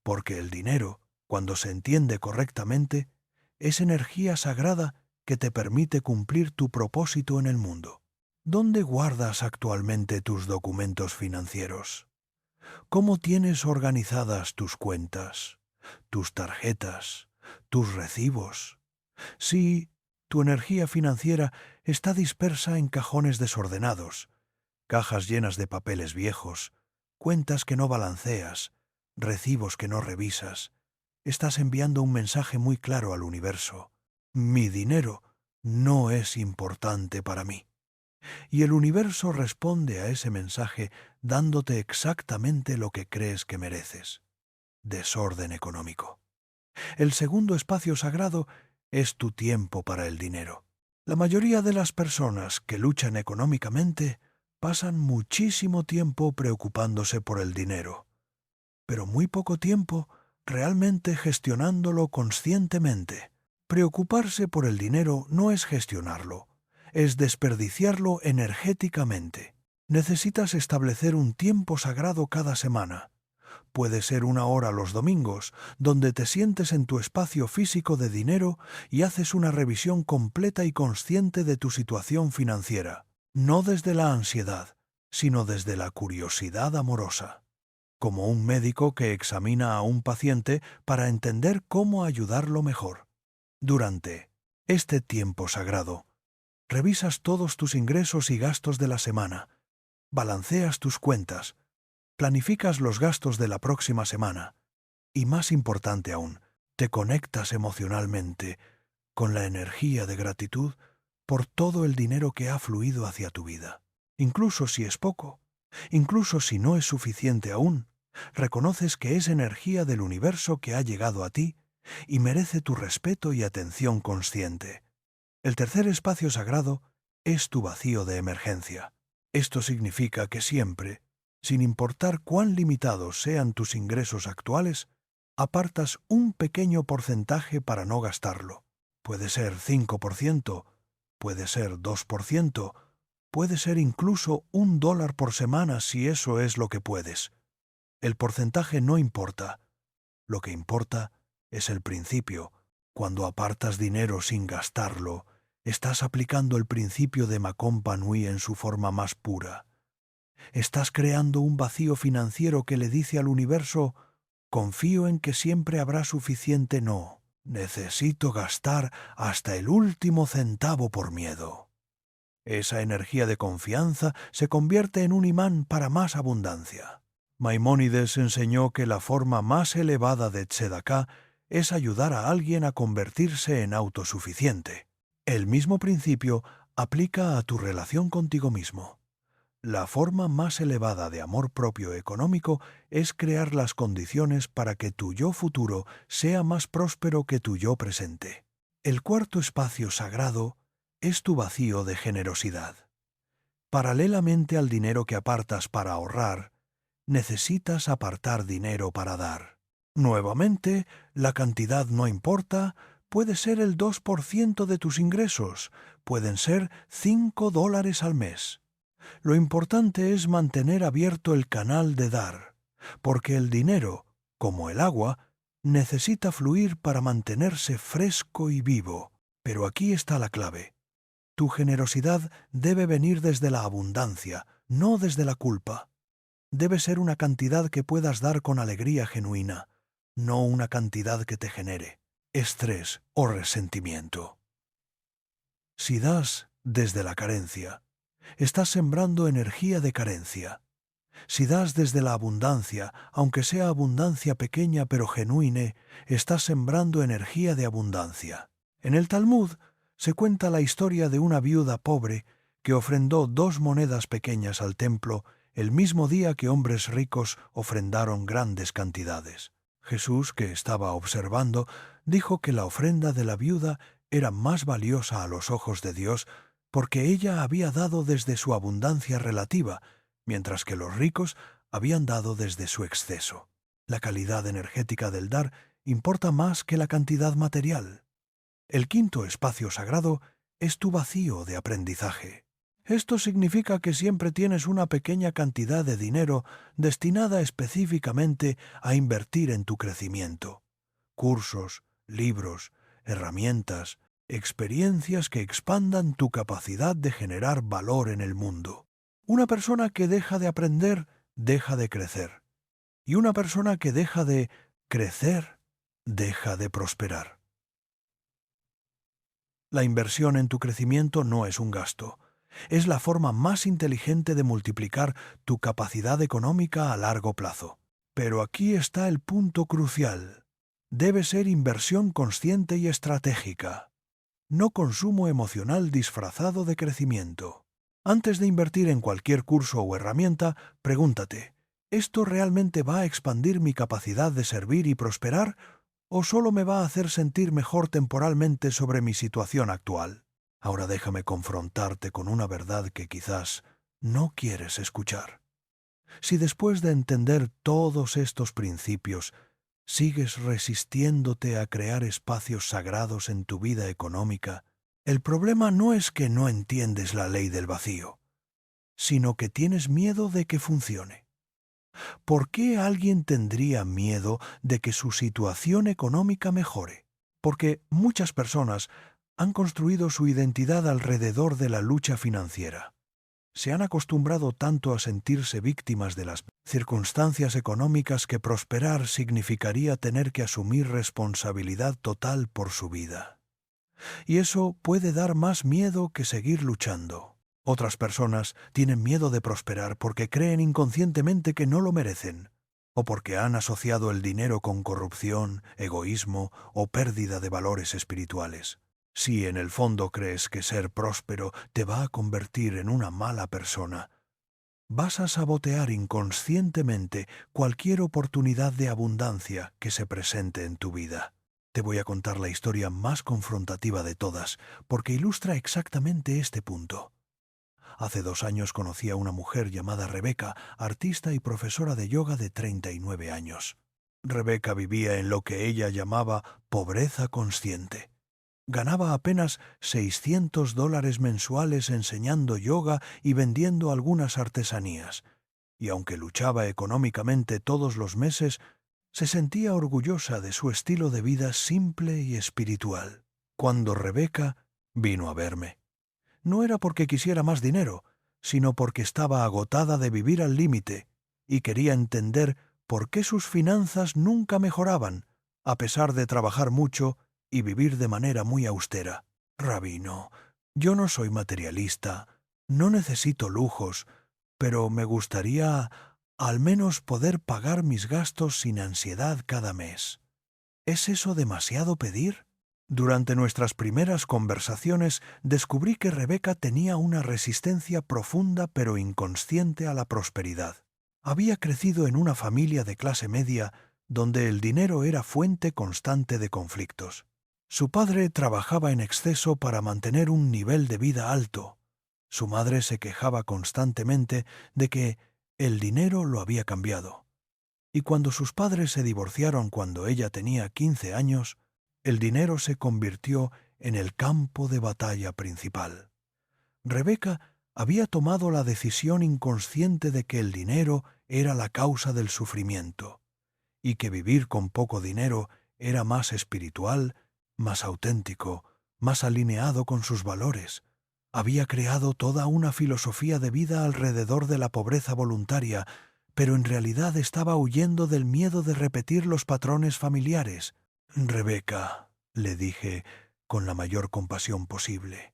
porque el dinero, cuando se entiende correctamente, es energía sagrada que te permite cumplir tu propósito en el mundo. ¿Dónde guardas actualmente tus documentos financieros? ¿Cómo tienes organizadas tus cuentas, tus tarjetas, tus recibos? Si tu energía financiera está dispersa en cajones desordenados, cajas llenas de papeles viejos, cuentas que no balanceas, recibos que no revisas, estás enviando un mensaje muy claro al universo. Mi dinero no es importante para mí. Y el universo responde a ese mensaje dándote exactamente lo que crees que mereces. Desorden económico. El segundo espacio sagrado es tu tiempo para el dinero. La mayoría de las personas que luchan económicamente pasan muchísimo tiempo preocupándose por el dinero, pero muy poco tiempo realmente gestionándolo conscientemente. Preocuparse por el dinero no es gestionarlo, es desperdiciarlo energéticamente. Necesitas establecer un tiempo sagrado cada semana. Puede ser 1 hora los domingos, donde te sientes en tu espacio físico de dinero y haces una revisión completa y consciente de tu situación financiera, no desde la ansiedad, sino desde la curiosidad amorosa, como un médico que examina a un paciente para entender cómo ayudarlo mejor. Durante este tiempo sagrado, revisas todos tus ingresos y gastos de la semana, balanceas tus cuentas, planificas los gastos de la próxima semana y, más importante aún, te conectas emocionalmente con la energía de gratitud por todo el dinero que ha fluido hacia tu vida. Incluso si es poco, incluso si no es suficiente aún, reconoces que es energía del universo que ha llegado a ti y merece tu respeto y atención consciente. El tercer espacio sagrado es tu vacío de emergencia. Esto significa que siempre, sin importar cuán limitados sean tus ingresos actuales, apartas un pequeño porcentaje para no gastarlo. Puede ser 5%, puede ser 2%, puede ser incluso $1 por semana si eso es lo que puedes. El porcentaje no importa. Lo que importa es el principio. Cuando apartas dinero sin gastarlo, estás aplicando el principio de Macompa Nui en su forma más pura. Estás creando un vacío financiero que le dice al universo: confío en que siempre habrá suficiente. No, necesito gastar hasta el último centavo por miedo. Esa energía de confianza se convierte en un imán para más abundancia. Maimónides enseñó que la forma más elevada de tzedaká es ayudar a alguien a convertirse en autosuficiente. El mismo principio aplica a tu relación contigo mismo. La forma más elevada de amor propio económico es crear las condiciones para que tu yo futuro sea más próspero que tu yo presente. El cuarto espacio sagrado es tu vacío de generosidad. Paralelamente al dinero que apartas para ahorrar, necesitas apartar dinero para dar. Nuevamente, la cantidad no importa, puede ser el 2% de tus ingresos, pueden ser $5 al mes. Lo importante es mantener abierto el canal de dar, porque el dinero, como el agua, necesita fluir para mantenerse fresco y vivo. Pero aquí está la clave. Tu generosidad debe venir desde la abundancia, no desde la culpa. Debe ser una cantidad que puedas dar con alegría genuina, no una cantidad que te genere estrés o resentimiento. Si das desde la carencia, estás sembrando energía de carencia. Si das desde la abundancia, aunque sea abundancia pequeña pero genuina, estás sembrando energía de abundancia. En el Talmud se cuenta la historia de una viuda pobre que ofrendó 2 monedas pequeñas al templo el mismo día que hombres ricos ofrendaron grandes cantidades. Jesús, que estaba observando, dijo que la ofrenda de la viuda era más valiosa a los ojos de Dios porque ella había dado desde su abundancia relativa, mientras que los ricos habían dado desde su exceso. La calidad energética del dar importa más que la cantidad material. El quinto espacio sagrado es tu vacío de aprendizaje. Esto significa que siempre tienes una pequeña cantidad de dinero destinada específicamente a invertir en tu crecimiento. Cursos, libros, herramientas, experiencias que expandan tu capacidad de generar valor en el mundo. Una persona que deja de aprender, deja de crecer. Y una persona que deja de crecer, deja de prosperar. La inversión en tu crecimiento no es un gasto. Es la forma más inteligente de multiplicar tu capacidad económica a largo plazo. Pero aquí está el punto crucial. Debe ser inversión consciente y estratégica, no consumo emocional disfrazado de crecimiento. Antes de invertir en cualquier curso o herramienta, pregúntate, ¿esto realmente va a expandir mi capacidad de servir y prosperar o solo me va a hacer sentir mejor temporalmente sobre mi situación actual? Ahora déjame confrontarte con una verdad que quizás no quieres escuchar. Si después de entender todos estos principios, sigues resistiéndote a crear espacios sagrados en tu vida económica, el problema no es que no entiendes la ley del vacío, sino que tienes miedo de que funcione. ¿Por qué alguien tendría miedo de que su situación económica mejore? Porque muchas personas han construido su identidad alrededor de la lucha financiera. Se han acostumbrado tanto a sentirse víctimas de las circunstancias económicas que prosperar significaría tener que asumir responsabilidad total por su vida. Y eso puede dar más miedo que seguir luchando. Otras personas tienen miedo de prosperar porque creen inconscientemente que no lo merecen, o porque han asociado el dinero con corrupción, egoísmo o pérdida de valores espirituales. Si en el fondo crees que ser próspero te va a convertir en una mala persona, vas a sabotear inconscientemente cualquier oportunidad de abundancia que se presente en tu vida. Te voy a contar la historia más confrontativa de todas, porque ilustra exactamente este punto. Hace 2 años conocí a una mujer llamada Rebeca, artista y profesora de yoga de 39 años. Rebeca vivía en lo que ella llamaba pobreza consciente. Ganaba apenas $600 mensuales enseñando yoga y vendiendo algunas artesanías, y aunque luchaba económicamente todos los meses, se sentía orgullosa de su estilo de vida simple y espiritual. Cuando Rebeca vino a verme, no era porque quisiera más dinero, sino porque estaba agotada de vivir al límite y quería entender por qué sus finanzas nunca mejoraban, a pesar de trabajar mucho y vivir de manera muy austera. Rabino, yo no soy materialista, no necesito lujos, pero me gustaría al menos poder pagar mis gastos sin ansiedad cada mes. ¿Es eso demasiado pedir? Durante nuestras primeras conversaciones descubrí que Rebeca tenía una resistencia profunda pero inconsciente a la prosperidad. Había crecido en una familia de clase media donde el dinero era fuente constante de conflictos. Su padre trabajaba en exceso para mantener un nivel de vida alto. Su madre se quejaba constantemente de que el dinero lo había cambiado. Y cuando sus padres se divorciaron cuando ella tenía 15 años, el dinero se convirtió en el campo de batalla principal. Rebeca había tomado la decisión inconsciente de que el dinero era la causa del sufrimiento, y que vivir con poco dinero era más espiritual, más auténtico, más alineado con sus valores. Había creado toda una filosofía de vida alrededor de la pobreza voluntaria, pero en realidad estaba huyendo del miedo de repetir los patrones familiares. Rebeca, le dije con la mayor compasión posible,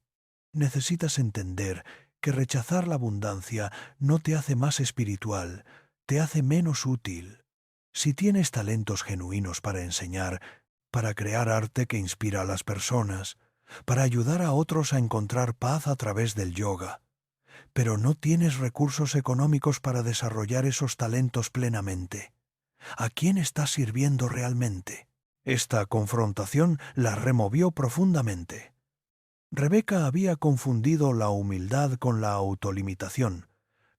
necesitas entender que rechazar la abundancia no te hace más espiritual, te hace menos útil. Si tienes talentos genuinos para enseñar, para crear arte que inspira a las personas, para ayudar a otros a encontrar paz a través del yoga, pero no tienes recursos económicos para desarrollar esos talentos plenamente, ¿a quién estás sirviendo realmente? Esta confrontación la removió profundamente. Rebeca había confundido la humildad con la autolimitación,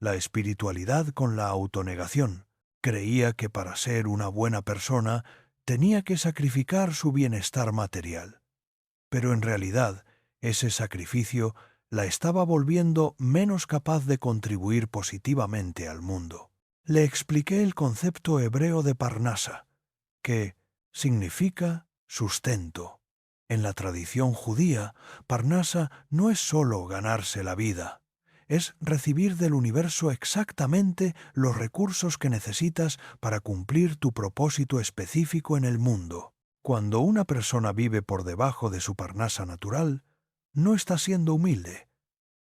la espiritualidad con la autonegación. Creía que para ser una buena persona tenía que sacrificar su bienestar material. Pero en realidad, ese sacrificio la estaba volviendo menos capaz de contribuir positivamente al mundo. Le expliqué el concepto hebreo de Parnasa, que significa sustento. En la tradición judía, Parnasa no es solo ganarse la vida, es recibir del universo exactamente los recursos que necesitas para cumplir tu propósito específico en el mundo. Cuando una persona vive por debajo de su Parnasa natural, no está siendo humilde,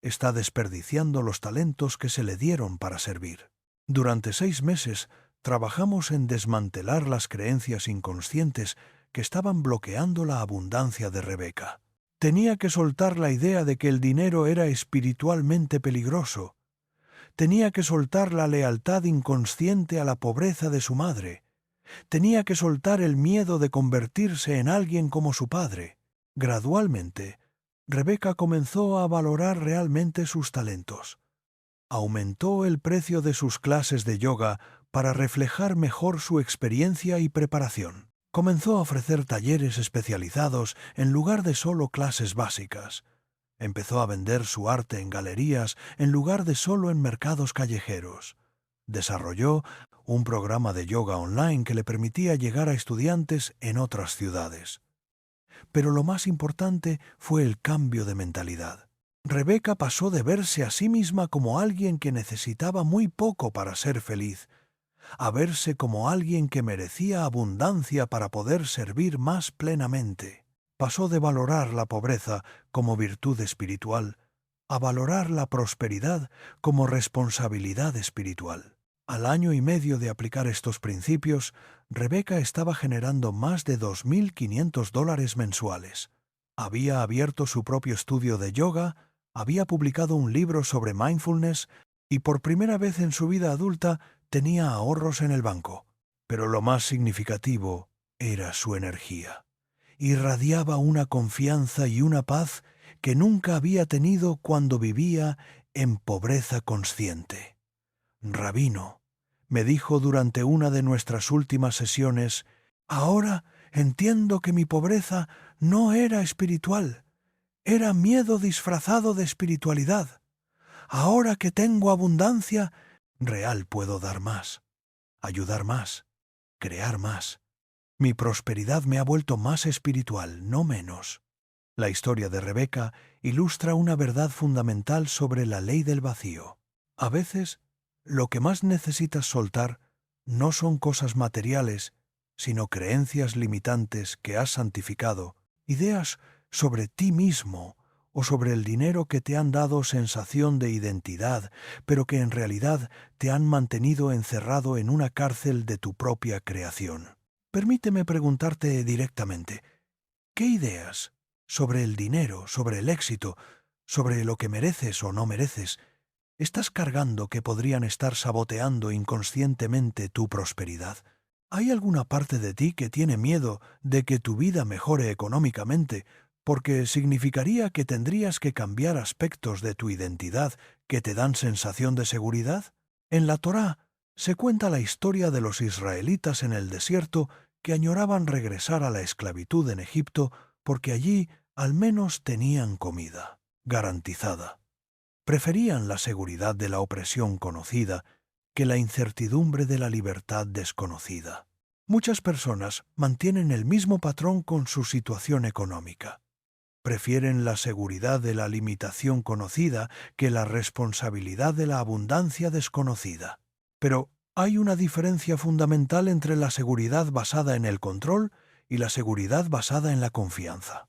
está desperdiciando los talentos que se le dieron para servir. Durante 6 meses trabajamos en desmantelar las creencias inconscientes que estaban bloqueando la abundancia de Rebeca. Tenía que soltar la idea de que el dinero era espiritualmente peligroso. Tenía que soltar la lealtad inconsciente a la pobreza de su madre. Tenía que soltar el miedo de convertirse en alguien como su padre. Gradualmente, Rebeca comenzó a valorar realmente sus talentos. Aumentó el precio de sus clases de yoga para reflejar mejor su experiencia y preparación. Comenzó a ofrecer talleres especializados en lugar de solo clases básicas. Empezó a vender su arte en galerías en lugar de solo en mercados callejeros. Desarrolló un programa de yoga online que le permitía llegar a estudiantes en otras ciudades. Pero lo más importante fue el cambio de mentalidad. Rebeca pasó de verse a sí misma como alguien que necesitaba muy poco para ser feliz, a verse como alguien que merecía abundancia para poder servir más plenamente. Pasó de valorar la pobreza como virtud espiritual a valorar la prosperidad como responsabilidad espiritual. Al año y medio de aplicar estos principios, Rebeca estaba generando más de $2.500 mensuales. Había abierto su propio estudio de yoga, había publicado un libro sobre mindfulness y por primera vez en su vida adulta tenía ahorros en el banco. Pero lo más significativo era su energía. Irradiaba una confianza y una paz que nunca había tenido cuando vivía en pobreza consciente. Rabino, me dijo durante una de nuestras últimas sesiones, ahora entiendo que mi pobreza no era espiritual, era miedo disfrazado de espiritualidad. Ahora que tengo abundancia, real puedo dar más, ayudar más, crear más. Mi prosperidad me ha vuelto más espiritual, no menos. La historia de Rebeca ilustra una verdad fundamental sobre la ley del vacío. A veces, lo que más necesitas soltar no son cosas materiales, sino creencias limitantes que has santificado, ideas sobre ti mismo o sobre el dinero que te han dado sensación de identidad, pero que en realidad te han mantenido encerrado en una cárcel de tu propia creación. Permíteme preguntarte directamente, ¿qué ideas sobre el dinero, sobre el éxito, sobre lo que mereces o no mereces, estás cargando que podrían estar saboteando inconscientemente tu prosperidad? ¿Hay alguna parte de ti que tiene miedo de que tu vida mejore económicamente porque significaría que tendrías que cambiar aspectos de tu identidad que te dan sensación de seguridad? En la Torá se cuenta la historia de los israelitas en el desierto que añoraban regresar a la esclavitud en Egipto porque allí al menos tenían comida garantizada. Preferían la seguridad de la opresión conocida que la incertidumbre de la libertad desconocida. Muchas personas mantienen el mismo patrón con su situación económica. Prefieren la seguridad de la limitación conocida que la responsabilidad de la abundancia desconocida. Pero hay una diferencia fundamental entre la seguridad basada en el control y la seguridad basada en la confianza.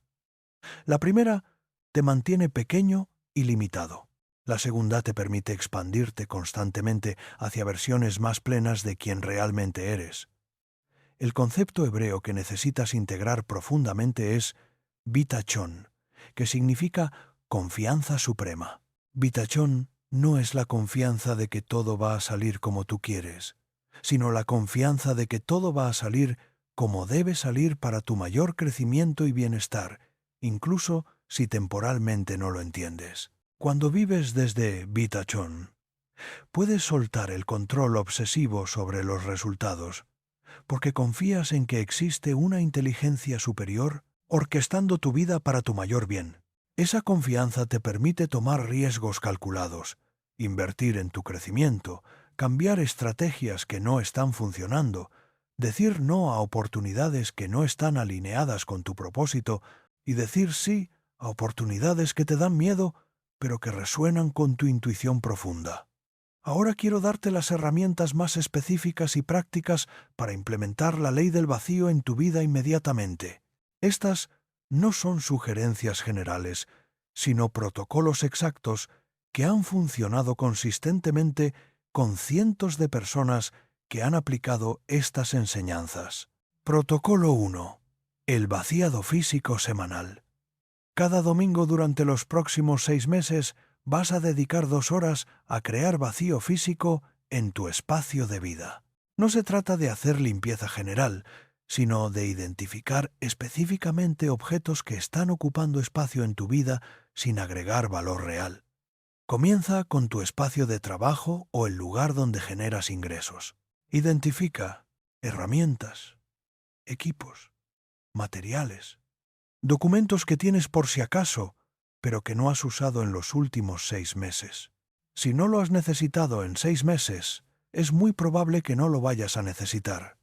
La primera te mantiene pequeño y limitado. La segunda te permite expandirte constantemente hacia versiones más plenas de quien realmente eres. El concepto hebreo que necesitas integrar profundamente es bitachon, que significa confianza suprema. Bitachon no es la confianza de que todo va a salir como tú quieres, sino la confianza de que todo va a salir como debe salir para tu mayor crecimiento y bienestar, incluso si temporalmente no lo entiendes. Cuando vives desde bitachon, puedes soltar el control obsesivo sobre los resultados, porque confías en que existe una inteligencia superior orquestando tu vida para tu mayor bien. Esa confianza te permite tomar riesgos calculados, invertir en tu crecimiento, cambiar estrategias que no están funcionando, decir no a oportunidades que no están alineadas con tu propósito y decir sí a oportunidades que te dan miedo, pero que resuenan con tu intuición profunda. Ahora quiero darte las herramientas más específicas y prácticas para implementar la ley del vacío en tu vida inmediatamente. Estas no son sugerencias generales, sino protocolos exactos que han funcionado consistentemente con cientos de personas que han aplicado estas enseñanzas. Protocolo 1. El vaciado físico semanal. Cada domingo durante los próximos 6 meses vas a dedicar 2 horas a crear vacío físico en tu espacio de vida. No se trata de hacer limpieza general, sino de identificar específicamente objetos que están ocupando espacio en tu vida sin agregar valor real. Comienza con tu espacio de trabajo o el lugar donde generas ingresos. Identifica herramientas, equipos, materiales, documentos que tienes por si acaso, pero que no has usado en los últimos 6 meses. Si no lo has necesitado en 6 meses, es muy probable que no lo vayas a necesitar.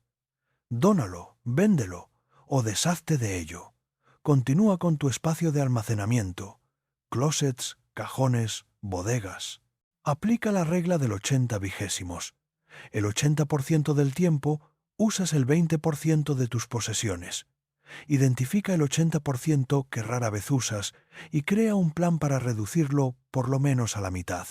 Dónalo, véndelo o deshazte de ello. Continúa con tu espacio de almacenamiento, closets, cajones, bodegas. Aplica la regla del 80/20. El 80% del tiempo usas el 20% de tus posesiones. Identifica el 80% que rara vez usas y crea un plan para reducirlo por lo menos a la mitad.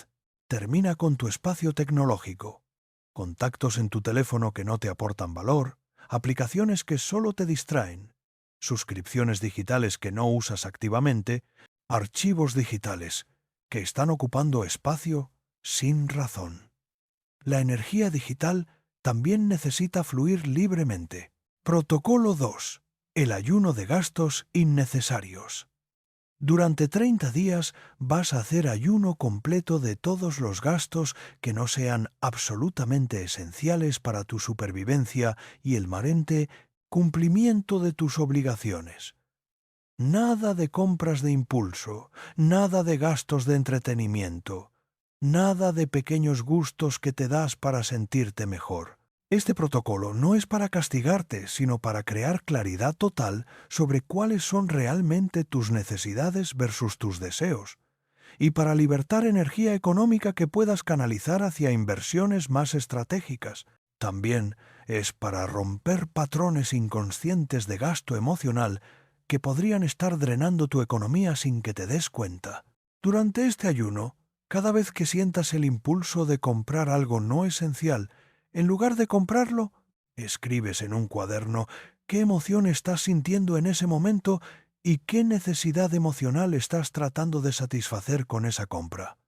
Termina con tu espacio tecnológico. Contactos en tu teléfono que no te aportan valor, aplicaciones que solo te distraen, suscripciones digitales que no usas activamente, archivos digitales que están ocupando espacio sin razón. La energía digital también necesita fluir libremente. Protocolo 2. El ayuno de gastos innecesarios. Durante 30 días vas a hacer ayuno completo de todos los gastos que no sean absolutamente esenciales para tu supervivencia y el marente cumplimiento de tus obligaciones. Nada de compras de impulso, nada de gastos de entretenimiento, nada de pequeños gustos que te das para sentirte mejor. Este protocolo no es para castigarte, sino para crear claridad total sobre cuáles son realmente tus necesidades versus tus deseos, y para libertar energía económica que puedas canalizar hacia inversiones más estratégicas. También es para romper patrones inconscientes de gasto emocional que podrían estar drenando tu economía sin que te des cuenta. Durante este ayuno, cada vez que sientas el impulso de comprar algo no esencial, en lugar de comprarlo, escribes en un cuaderno qué emoción estás sintiendo en ese momento y qué necesidad emocional estás tratando de satisfacer con esa compra.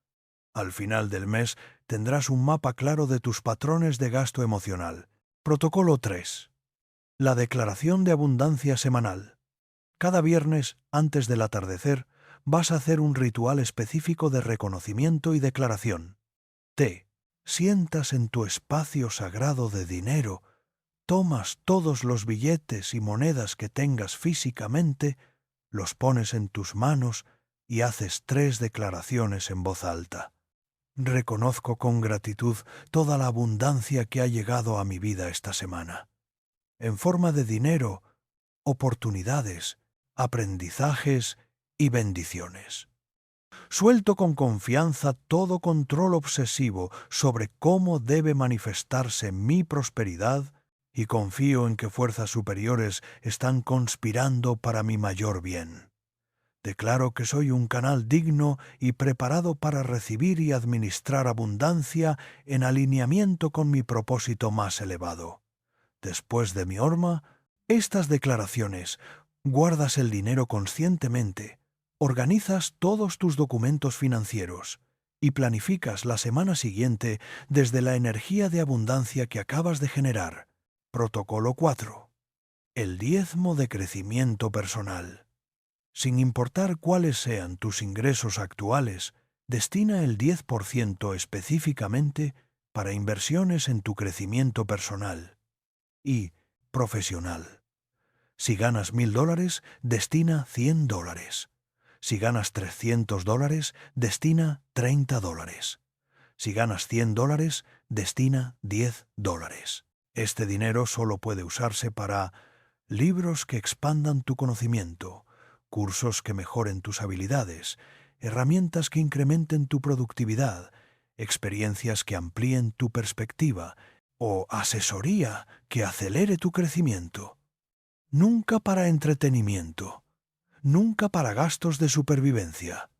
Al final del mes tendrás un mapa claro de tus patrones de gasto emocional. Protocolo 3. La declaración de abundancia semanal. Cada viernes, antes del atardecer, vas a hacer un ritual específico de reconocimiento y declaración. Te sientas en tu espacio sagrado de dinero, tomas todos los billetes y monedas que tengas físicamente, los pones en tus manos y haces 3 declaraciones en voz alta. Reconozco con gratitud toda la abundancia que ha llegado a mi vida esta semana, en forma de dinero, oportunidades, aprendizajes y bendiciones. Suelto con confianza todo control obsesivo sobre cómo debe manifestarse mi prosperidad y confío en que fuerzas superiores están conspirando para mi mayor bien. Declaro que soy un canal digno y preparado para recibir y administrar abundancia en alineamiento con mi propósito más elevado. Después de mi horma, estas declaraciones, guardas el dinero conscientemente, organizas todos tus documentos financieros y planificas la semana siguiente desde la energía de abundancia que acabas de generar. Protocolo 4. El diezmo de crecimiento personal. Sin importar cuáles sean tus ingresos actuales, destina el 10% específicamente para inversiones en tu crecimiento personal y profesional. Si ganas $1,000, destina $100. Si ganas $300, destina $30. Si ganas $100, destina $10. Este dinero solo puede usarse para libros que expandan tu conocimiento, cursos que mejoren tus habilidades, herramientas que incrementen tu productividad, experiencias que amplíen tu perspectiva o asesoría que acelere tu crecimiento. Nunca para entretenimiento, nunca para gastos de supervivencia,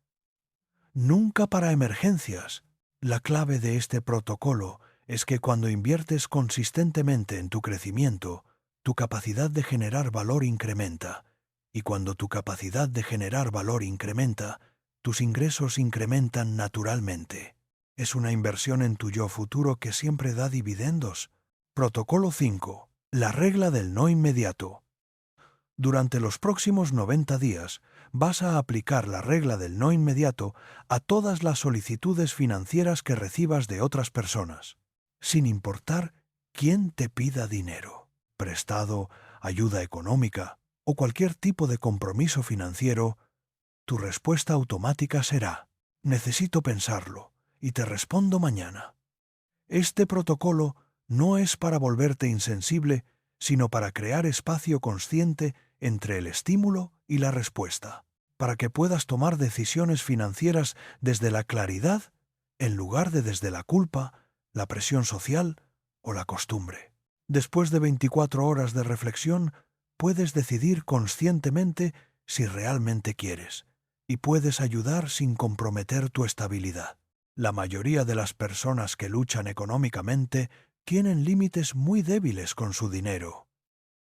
nunca para emergencias. La clave de este protocolo es que cuando inviertes consistentemente en tu crecimiento, tu capacidad de generar valor incrementa. Y cuando tu capacidad de generar valor incrementa, tus ingresos incrementan naturalmente. Es una inversión en tu yo futuro que siempre da dividendos. Protocolo 5. La regla del no inmediato. Durante los próximos 90 días vas a aplicar la regla del no inmediato a todas las solicitudes financieras que recibas de otras personas, sin importar quién te pida dinero, prestado, ayuda económica o cualquier tipo de compromiso financiero. Tu respuesta automática será: necesito pensarlo y te respondo mañana. Este protocolo no es para volverte insensible, sino para crear espacio consciente entre el estímulo y la respuesta, para que puedas tomar decisiones financieras desde la claridad en lugar de desde la culpa, la presión social o la costumbre. Después de 24 horas de reflexión, puedes decidir conscientemente si realmente quieres, y puedes ayudar sin comprometer tu estabilidad. La mayoría de las personas que luchan económicamente tienen límites muy débiles con su dinero,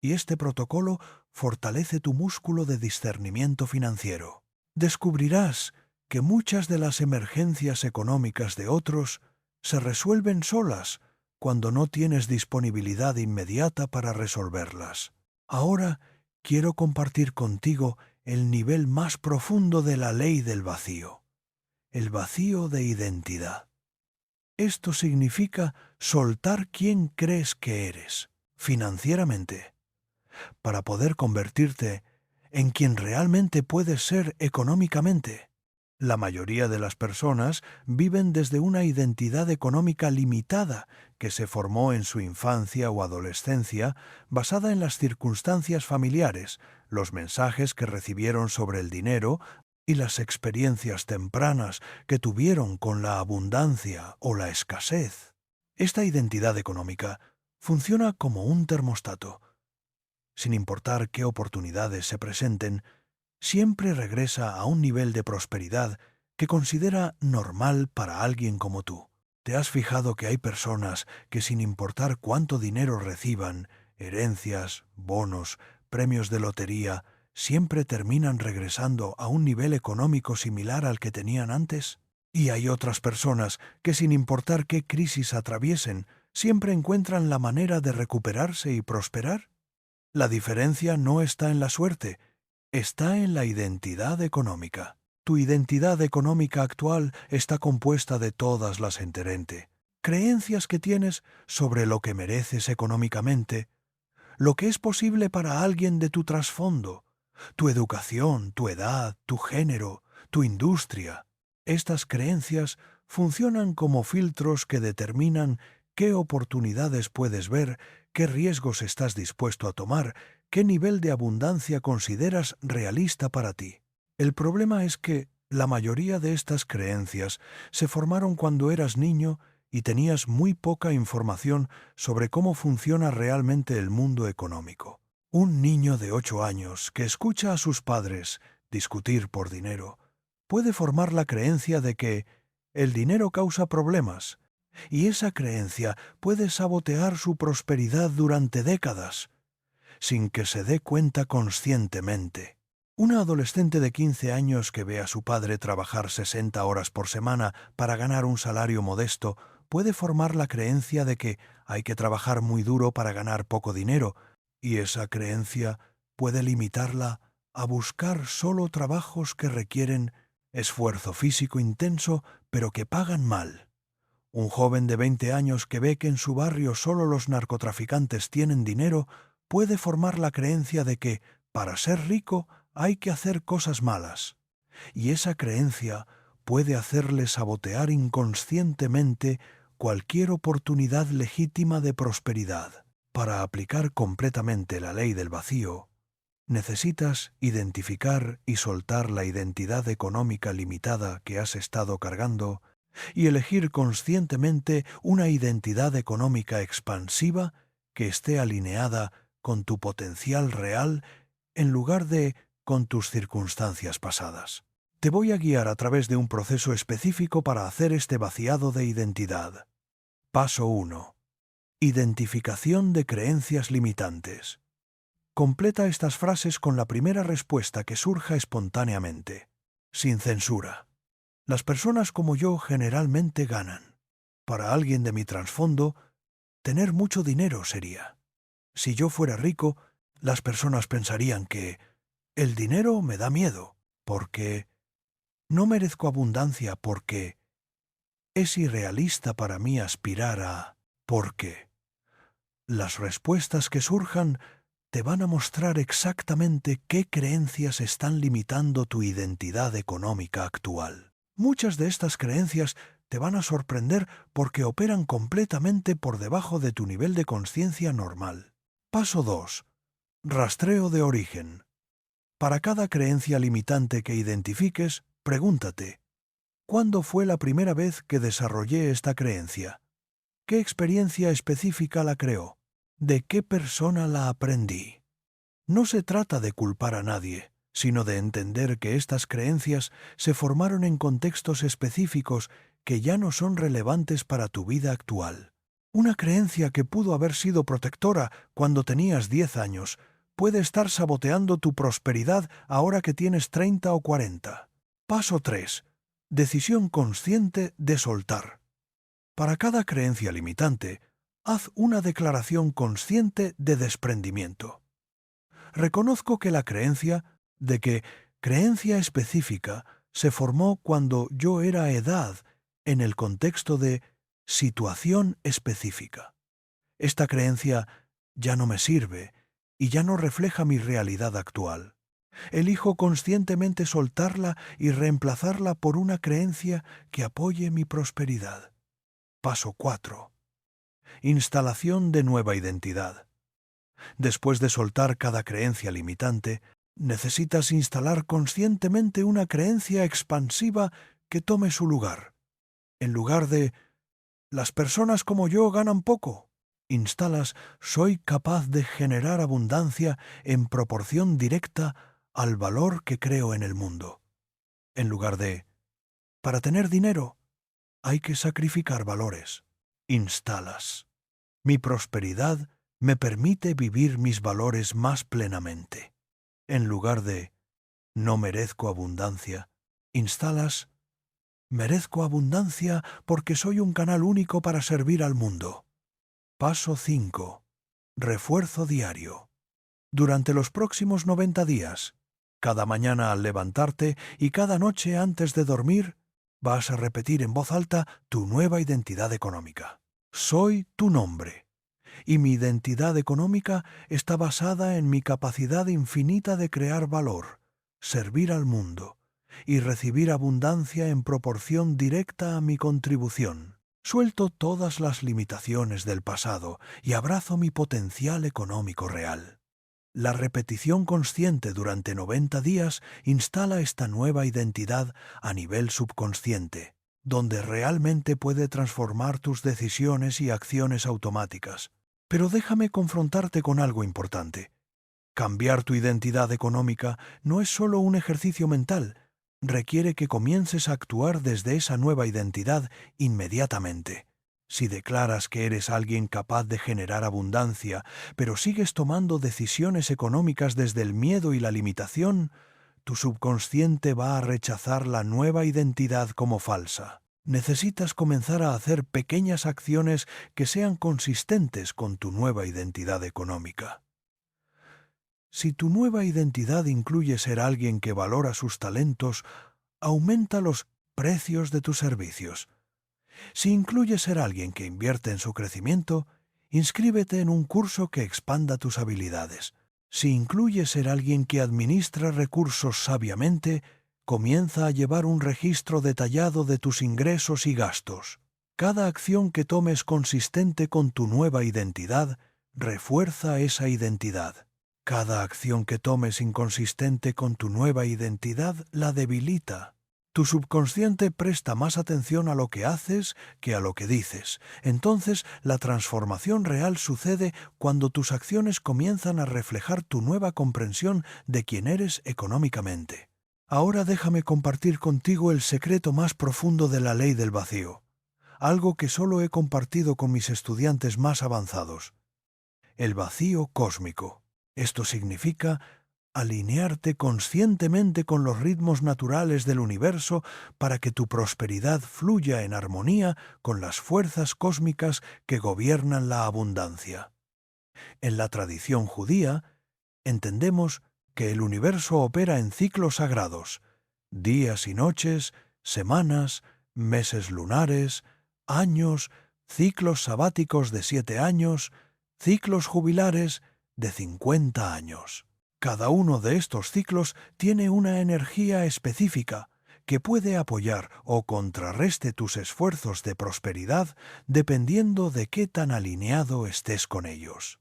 y este protocolo fortalece tu músculo de discernimiento financiero. Descubrirás que muchas de las emergencias económicas de otros se resuelven solas cuando no tienes disponibilidad inmediata para resolverlas. Ahora quiero compartir contigo el nivel más profundo de la ley del vacío, el vacío de identidad. Esto significa soltar quién crees que eres, financieramente, para poder convertirte en quien realmente puedes ser económicamente. La mayoría de las personas viven desde una identidad económica limitada que se formó en su infancia o adolescencia basada en las circunstancias familiares, los mensajes que recibieron sobre el dinero y las experiencias tempranas que tuvieron con la abundancia o la escasez. Esta identidad económica funciona como un termostato. Sin importar qué oportunidades se presenten, siempre regresa a un nivel de prosperidad que considera normal para alguien como tú. ¿Te has fijado que hay personas que, sin importar cuánto dinero reciban, herencias, bonos, premios de lotería, siempre terminan regresando a un nivel económico similar al que tenían antes? Y hay otras personas que, sin importar qué crisis atraviesen, siempre encuentran la manera de recuperarse y prosperar. La diferencia no está en la suerte, está en la identidad económica. Tu identidad económica actual está compuesta de todas las enterente. Creencias que tienes sobre lo que mereces económicamente, lo que es posible para alguien de tu trasfondo, tu educación, tu edad, tu género, tu industria. Estas creencias funcionan como filtros que determinan qué oportunidades puedes ver, qué riesgos estás dispuesto a tomar, qué nivel de abundancia consideras realista para ti. El problema es que la mayoría de estas creencias se formaron cuando eras niño y tenías muy poca información sobre cómo funciona realmente el mundo económico. Un niño de 8 años que escucha a sus padres discutir por dinero, puede formar la creencia de que el dinero causa problemas, y esa creencia puede sabotear su prosperidad durante décadas, sin que se dé cuenta conscientemente. Una adolescente de 15 años que ve a su padre trabajar 60 horas por semana para ganar un salario modesto puede formar la creencia de que hay que trabajar muy duro para ganar poco dinero, y esa creencia puede limitarla a buscar solo trabajos que requieren esfuerzo físico intenso pero que pagan mal. Un joven de 20 años que ve que en su barrio solo los narcotraficantes tienen dinero puede formar la creencia de que, para ser rico, hay que hacer cosas malas. Y esa creencia puede hacerle sabotear inconscientemente cualquier oportunidad legítima de prosperidad. Para aplicar completamente la ley del vacío, necesitas identificar y soltar la identidad económica limitada que has estado cargando y elegir conscientemente una identidad económica expansiva que esté alineada con tu potencial real en lugar de con tus circunstancias pasadas. Te voy a guiar a través de un proceso específico para hacer este vaciado de identidad. Paso 1. Identificación de creencias limitantes. Completa estas frases con la primera respuesta que surja espontáneamente, sin censura. Las personas como yo generalmente ganan. Para alguien de mi trasfondo, tener mucho dinero sería. Si yo fuera rico, las personas pensarían que el dinero me da miedo, porque no merezco abundancia, porque es irrealista para mí aspirar a... porque las respuestas que surjan te van a mostrar exactamente qué creencias están limitando tu identidad económica actual. Muchas de estas creencias te van a sorprender porque operan completamente por debajo de tu nivel de conciencia normal. Paso 2. Rastreo de origen. Para cada creencia limitante que identifiques, pregúntate, ¿cuándo fue la primera vez que desarrollé esta creencia? ¿Qué experiencia específica la creó? ¿De qué persona la aprendí? No se trata de culpar a nadie, sino de entender que estas creencias se formaron en contextos específicos que ya no son relevantes para tu vida actual. Una creencia que pudo haber sido protectora cuando tenías 10 años puede estar saboteando tu prosperidad ahora que tienes 30 o 40. Paso 3. Decisión consciente de soltar. Para cada creencia limitante, haz una declaración consciente de desprendimiento. Reconozco que la creencia de que creencia específica se formó cuando yo era edad en el contexto de situación específica. Esta creencia ya no me sirve y ya no refleja mi realidad actual. Elijo conscientemente soltarla y reemplazarla por una creencia que apoye mi prosperidad. Paso 4. Instalación de nueva identidad. Después de soltar cada creencia limitante, necesitas instalar conscientemente una creencia expansiva que tome su lugar. En lugar de «las personas como yo ganan poco», instalas «soy capaz de generar abundancia en proporción directa al valor que creo en el mundo». En lugar de «para tener dinero hay que sacrificar valores», instalas «mi prosperidad me permite vivir mis valores más plenamente». En lugar de «no merezco abundancia», instalas «merezco abundancia porque soy un canal único para servir al mundo». Paso 5. Refuerzo diario. Durante los próximos 90 días, cada mañana al levantarte y cada noche antes de dormir, vas a repetir en voz alta tu nueva identidad económica. Soy tu nombre. Y mi identidad económica está basada en mi capacidad infinita de crear valor, servir al mundo y recibir abundancia en proporción directa a mi contribución. Suelto todas las limitaciones del pasado y abrazo mi potencial económico real. La repetición consciente durante 90 días instala esta nueva identidad a nivel subconsciente, donde realmente puede transformar tus decisiones y acciones automáticas. Pero déjame confrontarte con algo importante. Cambiar tu identidad económica no es solo un ejercicio mental, requiere que comiences a actuar desde esa nueva identidad inmediatamente. Si declaras que eres alguien capaz de generar abundancia, pero sigues tomando decisiones económicas desde el miedo y la limitación, tu subconsciente va a rechazar la nueva identidad como falsa. Necesitas comenzar a hacer pequeñas acciones que sean consistentes con tu nueva identidad económica. Si tu nueva identidad incluye ser alguien que valora sus talentos, aumenta los precios de tus servicios. Si incluye ser alguien que invierte en su crecimiento, inscríbete en un curso que expanda tus habilidades. Si incluye ser alguien que administra recursos sabiamente, comienza a llevar un registro detallado de tus ingresos y gastos. Cada acción que tomes consistente con tu nueva identidad refuerza esa identidad. Cada acción que tomes inconsistente con tu nueva identidad la debilita. Tu subconsciente presta más atención a lo que haces que a lo que dices. Entonces, la transformación real sucede cuando tus acciones comienzan a reflejar tu nueva comprensión de quién eres económicamente. Ahora déjame compartir contigo el secreto más profundo de la ley del vacío, algo que solo he compartido con mis estudiantes más avanzados. El vacío cósmico. Esto significa alinearte conscientemente con los ritmos naturales del universo para que tu prosperidad fluya en armonía con las fuerzas cósmicas que gobiernan la abundancia. En la tradición judía, entendemos que el universo opera en ciclos sagrados, días y noches, semanas, meses lunares, años, ciclos sabáticos de 7 años, ciclos jubilares de 50 años. Cada uno de estos ciclos tiene una energía específica que puede apoyar o contrarreste tus esfuerzos de prosperidad dependiendo de qué tan alineado estés con ellos.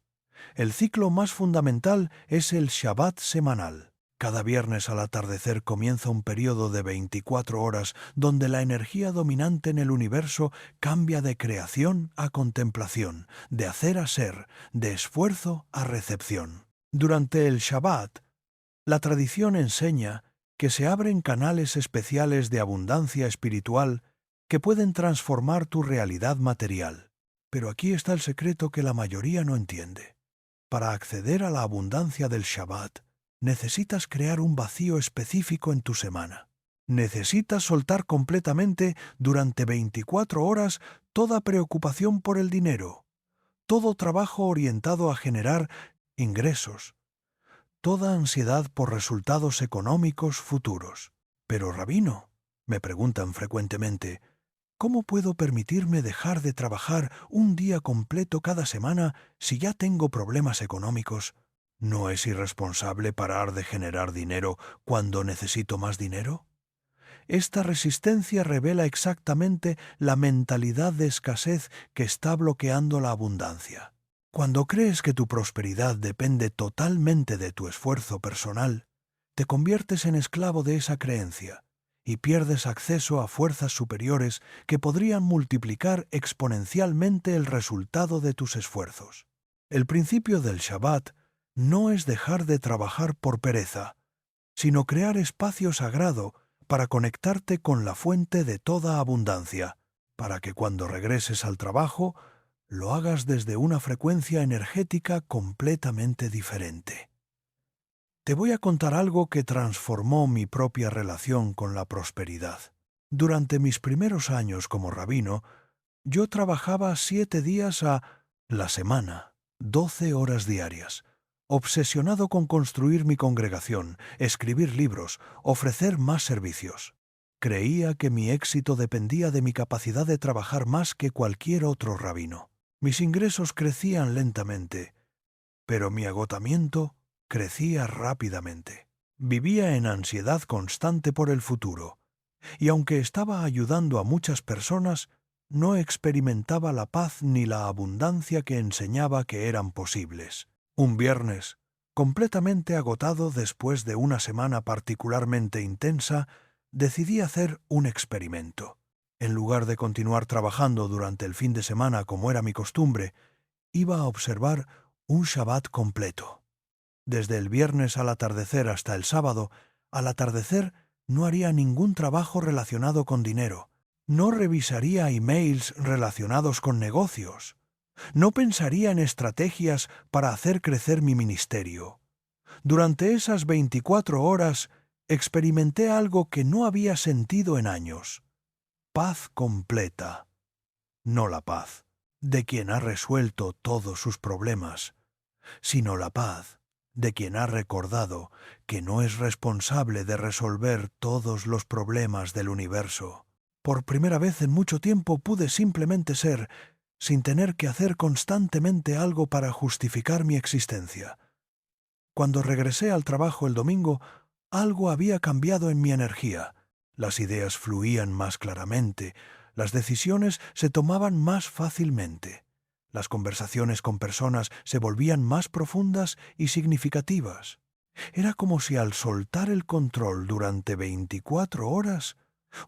El ciclo más fundamental es el Shabbat semanal. Cada viernes al atardecer comienza un periodo de 24 horas donde la energía dominante en el universo cambia de creación a contemplación, de hacer a ser, de esfuerzo a recepción. Durante el Shabbat, la tradición enseña que se abren canales especiales de abundancia espiritual que pueden transformar tu realidad material. Pero aquí está el secreto que la mayoría no entiende. Para acceder a la abundancia del Shabbat, necesitas crear un vacío específico en tu semana. Necesitas soltar completamente durante 24 horas toda preocupación por el dinero, todo trabajo orientado a generar ingresos, toda ansiedad por resultados económicos futuros. Pero, rabino, me preguntan frecuentemente, ¿cómo puedo permitirme dejar de trabajar un día completo cada semana si ya tengo problemas económicos? ¿No es irresponsable parar de generar dinero cuando necesito más dinero? Esta resistencia revela exactamente la mentalidad de escasez que está bloqueando la abundancia. Cuando crees que tu prosperidad depende totalmente de tu esfuerzo personal, te conviertes en esclavo de esa creencia y pierdes acceso a fuerzas superiores que podrían multiplicar exponencialmente el resultado de tus esfuerzos. El principio del Shabbat no es dejar de trabajar por pereza, sino crear espacio sagrado para conectarte con la fuente de toda abundancia, para que cuando regreses al trabajo lo hagas desde una frecuencia energética completamente diferente. Te voy a contar algo que transformó mi propia relación con la prosperidad. Durante mis primeros años como rabino, yo trabajaba 7 días a la semana, 12 horas diarias, obsesionado con construir mi congregación, escribir libros, ofrecer más servicios. Creía que mi éxito dependía de mi capacidad de trabajar más que cualquier otro rabino. Mis ingresos crecían lentamente, pero mi agotamiento crecía rápidamente. Vivía en ansiedad constante por el futuro, y aunque estaba ayudando a muchas personas, no experimentaba la paz ni la abundancia que enseñaba que eran posibles. Un viernes, completamente agotado después de una semana particularmente intensa, decidí hacer un experimento. En lugar de continuar trabajando durante el fin de semana como era mi costumbre, iba a observar un Shabbat completo. Desde el viernes al atardecer hasta el sábado, al atardecer no haría ningún trabajo relacionado con dinero. No revisaría emails relacionados con negocios. No pensaría en estrategias para hacer crecer mi ministerio. Durante esas 24 horas experimenté algo que no había sentido en años. Paz completa. No la paz de quien ha resuelto todos sus problemas, sino la paz de quien ha recordado que no es responsable de resolver todos los problemas del universo. Por primera vez en mucho tiempo pude simplemente ser, sin tener que hacer constantemente algo para justificar mi existencia. Cuando regresé al trabajo el domingo, algo había cambiado en mi energía. Las ideas fluían más claramente, las decisiones se tomaban más fácilmente. Las conversaciones con personas se volvían más profundas y significativas. Era como si al soltar el control durante 24 horas,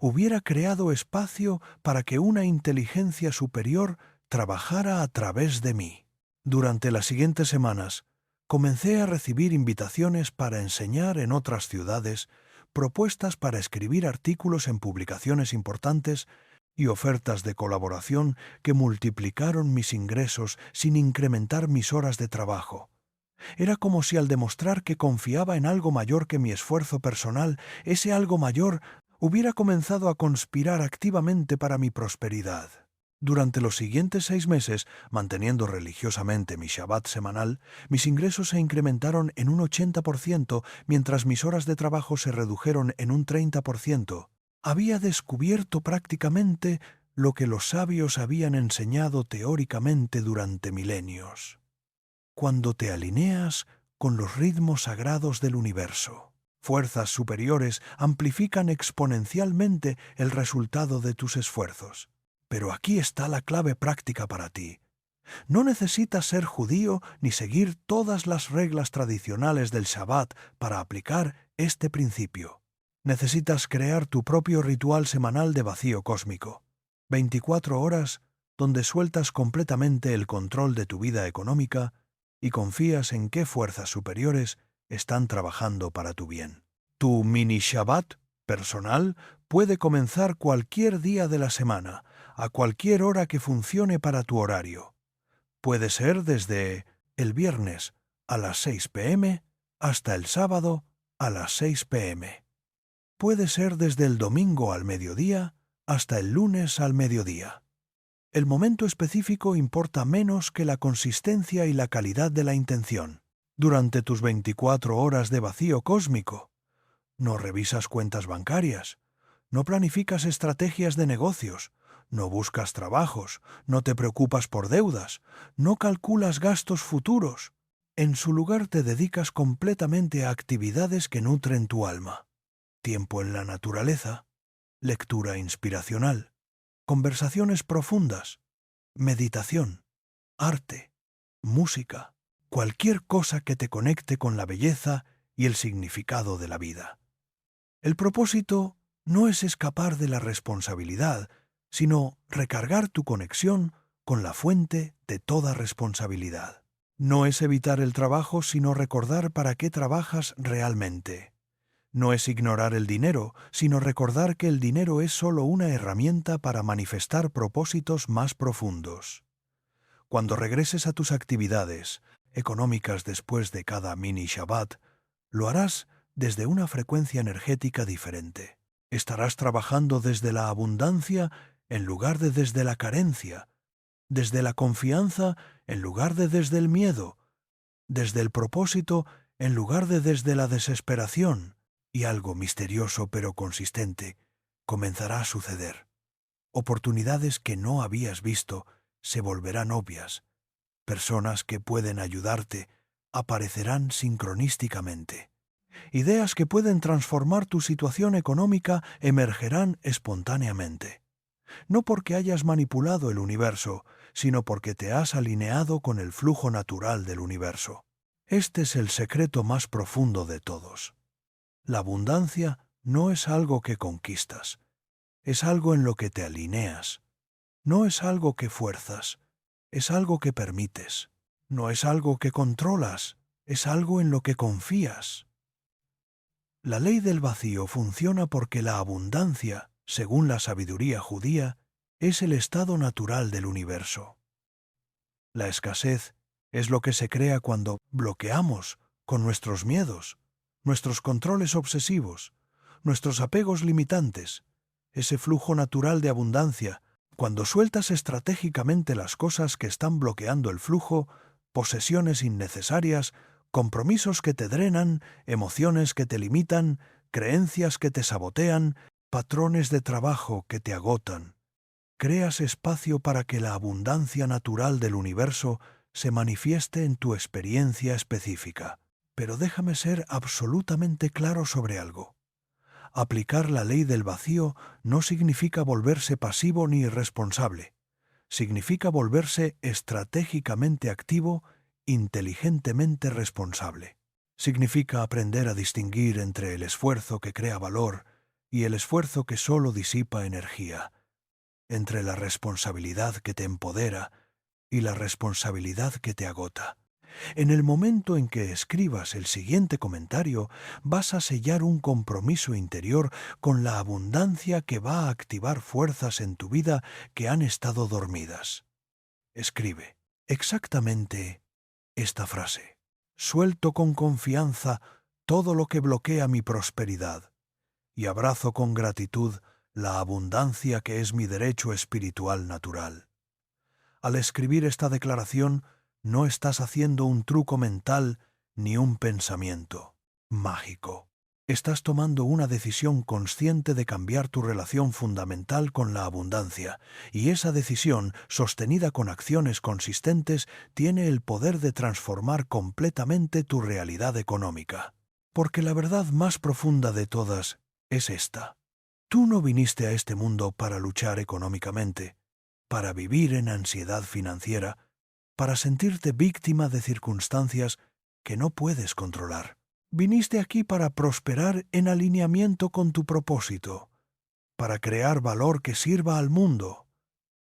hubiera creado espacio para que una inteligencia superior trabajara a través de mí. Durante las siguientes semanas, comencé a recibir invitaciones para enseñar en otras ciudades, propuestas para escribir artículos en publicaciones importantes y ofertas de colaboración que multiplicaron mis ingresos sin incrementar mis horas de trabajo. Era como si al demostrar que confiaba en algo mayor que mi esfuerzo personal, ese algo mayor hubiera comenzado a conspirar activamente para mi prosperidad. Durante los siguientes 6 meses, manteniendo religiosamente mi Shabbat semanal, mis ingresos se incrementaron en un 80%, mientras mis horas de trabajo se redujeron en un 30%. Había descubierto prácticamente lo que los sabios habían enseñado teóricamente durante milenios. Cuando te alineas con los ritmos sagrados del universo, fuerzas superiores amplifican exponencialmente el resultado de tus esfuerzos. Pero aquí está la clave práctica para ti. No necesitas ser judío ni seguir todas las reglas tradicionales del Shabbat para aplicar este principio. Necesitas crear tu propio ritual semanal de vacío cósmico. 24 horas donde sueltas completamente el control de tu vida económica y confías en qué fuerzas superiores están trabajando para tu bien. Tu mini Shabbat personal puede comenzar cualquier día de la semana, a cualquier hora que funcione para tu horario. Puede ser desde el viernes a las 6 p.m. hasta el sábado a las 6 p.m. Puede ser desde el domingo al mediodía hasta el lunes al mediodía. El momento específico importa menos que la consistencia y la calidad de la intención. Durante tus 24 horas de vacío cósmico, no revisas cuentas bancarias, no planificas estrategias de negocios, no buscas trabajos, no te preocupas por deudas, no calculas gastos futuros. En su lugar te dedicas completamente a actividades que nutren tu alma. Tiempo en la naturaleza, lectura inspiracional, conversaciones profundas, meditación, arte, música, cualquier cosa que te conecte con la belleza y el significado de la vida. El propósito no es escapar de la responsabilidad, sino recargar tu conexión con la fuente de toda responsabilidad. No es evitar el trabajo, sino recordar para qué trabajas realmente. No es ignorar el dinero, sino recordar que el dinero es solo una herramienta para manifestar propósitos más profundos. Cuando regreses a tus actividades económicas después de cada mini Shabbat, lo harás desde una frecuencia energética diferente. Estarás trabajando desde la abundancia en lugar de desde la carencia, desde la confianza en lugar de desde el miedo, desde el propósito en lugar de desde la desesperación, y algo misterioso pero consistente comenzará a suceder. Oportunidades que no habías visto se volverán obvias. Personas que pueden ayudarte aparecerán sincronísticamente. Ideas que pueden transformar tu situación económica emergerán espontáneamente. No porque hayas manipulado el universo, sino porque te has alineado con el flujo natural del universo. Este es el secreto más profundo de todos. La abundancia no es algo que conquistas, es algo en lo que te alineas. No es algo que fuerzas, es algo que permites. No es algo que controlas, es algo en lo que confías. La ley del vacío funciona porque la abundancia, según la sabiduría judía, es el estado natural del universo. La escasez es lo que se crea cuando bloqueamos con nuestros miedos, nuestros controles obsesivos, nuestros apegos limitantes, ese flujo natural de abundancia. Cuando sueltas estratégicamente las cosas que están bloqueando el flujo, posesiones innecesarias, compromisos que te drenan, emociones que te limitan, creencias que te sabotean, patrones de trabajo que te agotan, creas espacio para que la abundancia natural del universo se manifieste en tu experiencia específica. Pero déjame ser absolutamente claro sobre algo. Aplicar la ley del vacío no significa volverse pasivo ni irresponsable. Significa volverse estratégicamente activo, inteligentemente responsable. Significa aprender a distinguir entre el esfuerzo que crea valor y el esfuerzo que solo disipa energía, entre la responsabilidad que te empodera y la responsabilidad que te agota. En el momento en que escribas el siguiente comentario, vas a sellar un compromiso interior con la abundancia que va a activar fuerzas en tu vida que han estado dormidas. Escribe exactamente esta frase. Suelto con confianza todo lo que bloquea mi prosperidad y abrazo con gratitud la abundancia que es mi derecho espiritual natural. Al escribir esta declaración, no estás haciendo un truco mental ni un pensamiento mágico. Estás tomando una decisión consciente de cambiar tu relación fundamental con la abundancia, y esa decisión, sostenida con acciones consistentes, tiene el poder de transformar completamente tu realidad económica. Porque la verdad más profunda de todas es esta. Tú no viniste a este mundo para luchar económicamente, para vivir en ansiedad financiera, para sentirte víctima de circunstancias que no puedes controlar. Viniste aquí para prosperar en alineamiento con tu propósito, para crear valor que sirva al mundo,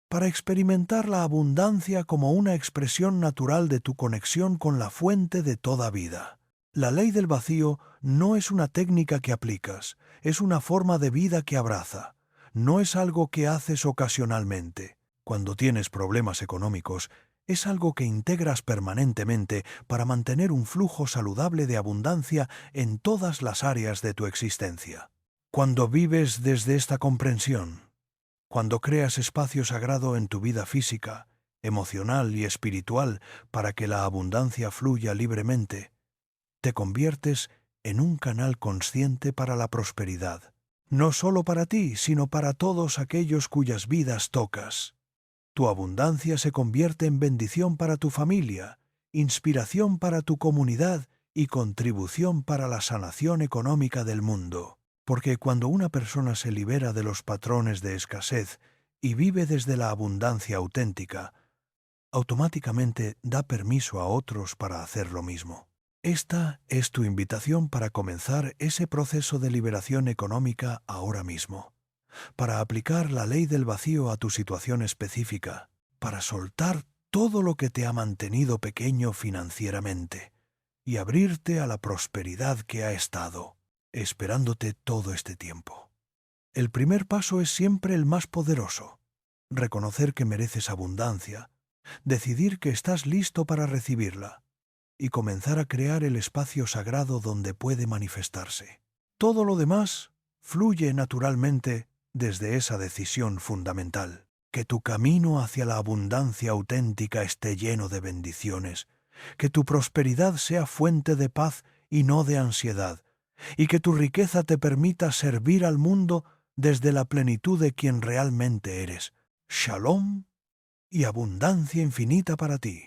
para experimentar la abundancia como una expresión natural de tu conexión con la fuente de toda vida. La ley del vacío no es una técnica que aplicas, es una forma de vida que abraza. No es algo que haces ocasionalmente. Cuando tienes problemas económicos, es algo que integras permanentemente para mantener un flujo saludable de abundancia en todas las áreas de tu existencia. Cuando vives desde esta comprensión, cuando creas espacio sagrado en tu vida física, emocional y espiritual para que la abundancia fluya libremente, te conviertes en un canal consciente para la prosperidad, no solo para ti, sino para todos aquellos cuyas vidas tocas. Tu abundancia se convierte en bendición para tu familia, inspiración para tu comunidad y contribución para la sanación económica del mundo. Porque cuando una persona se libera de los patrones de escasez y vive desde la abundancia auténtica, automáticamente da permiso a otros para hacer lo mismo. Esta es tu invitación para comenzar ese proceso de liberación económica ahora mismo, para aplicar la ley del vacío a tu situación específica, para soltar todo lo que te ha mantenido pequeño financieramente y abrirte a la prosperidad que ha estado esperándote todo este tiempo. El primer paso es siempre el más poderoso: reconocer que mereces abundancia, decidir que estás listo para recibirla y comenzar a crear el espacio sagrado donde puede manifestarse. Todo lo demás fluye naturalmente desde esa decisión fundamental. Que tu camino hacia la abundancia auténtica esté lleno de bendiciones, que tu prosperidad sea fuente de paz y no de ansiedad, y que tu riqueza te permita servir al mundo desde la plenitud de quien realmente eres. Shalom y abundancia infinita para ti.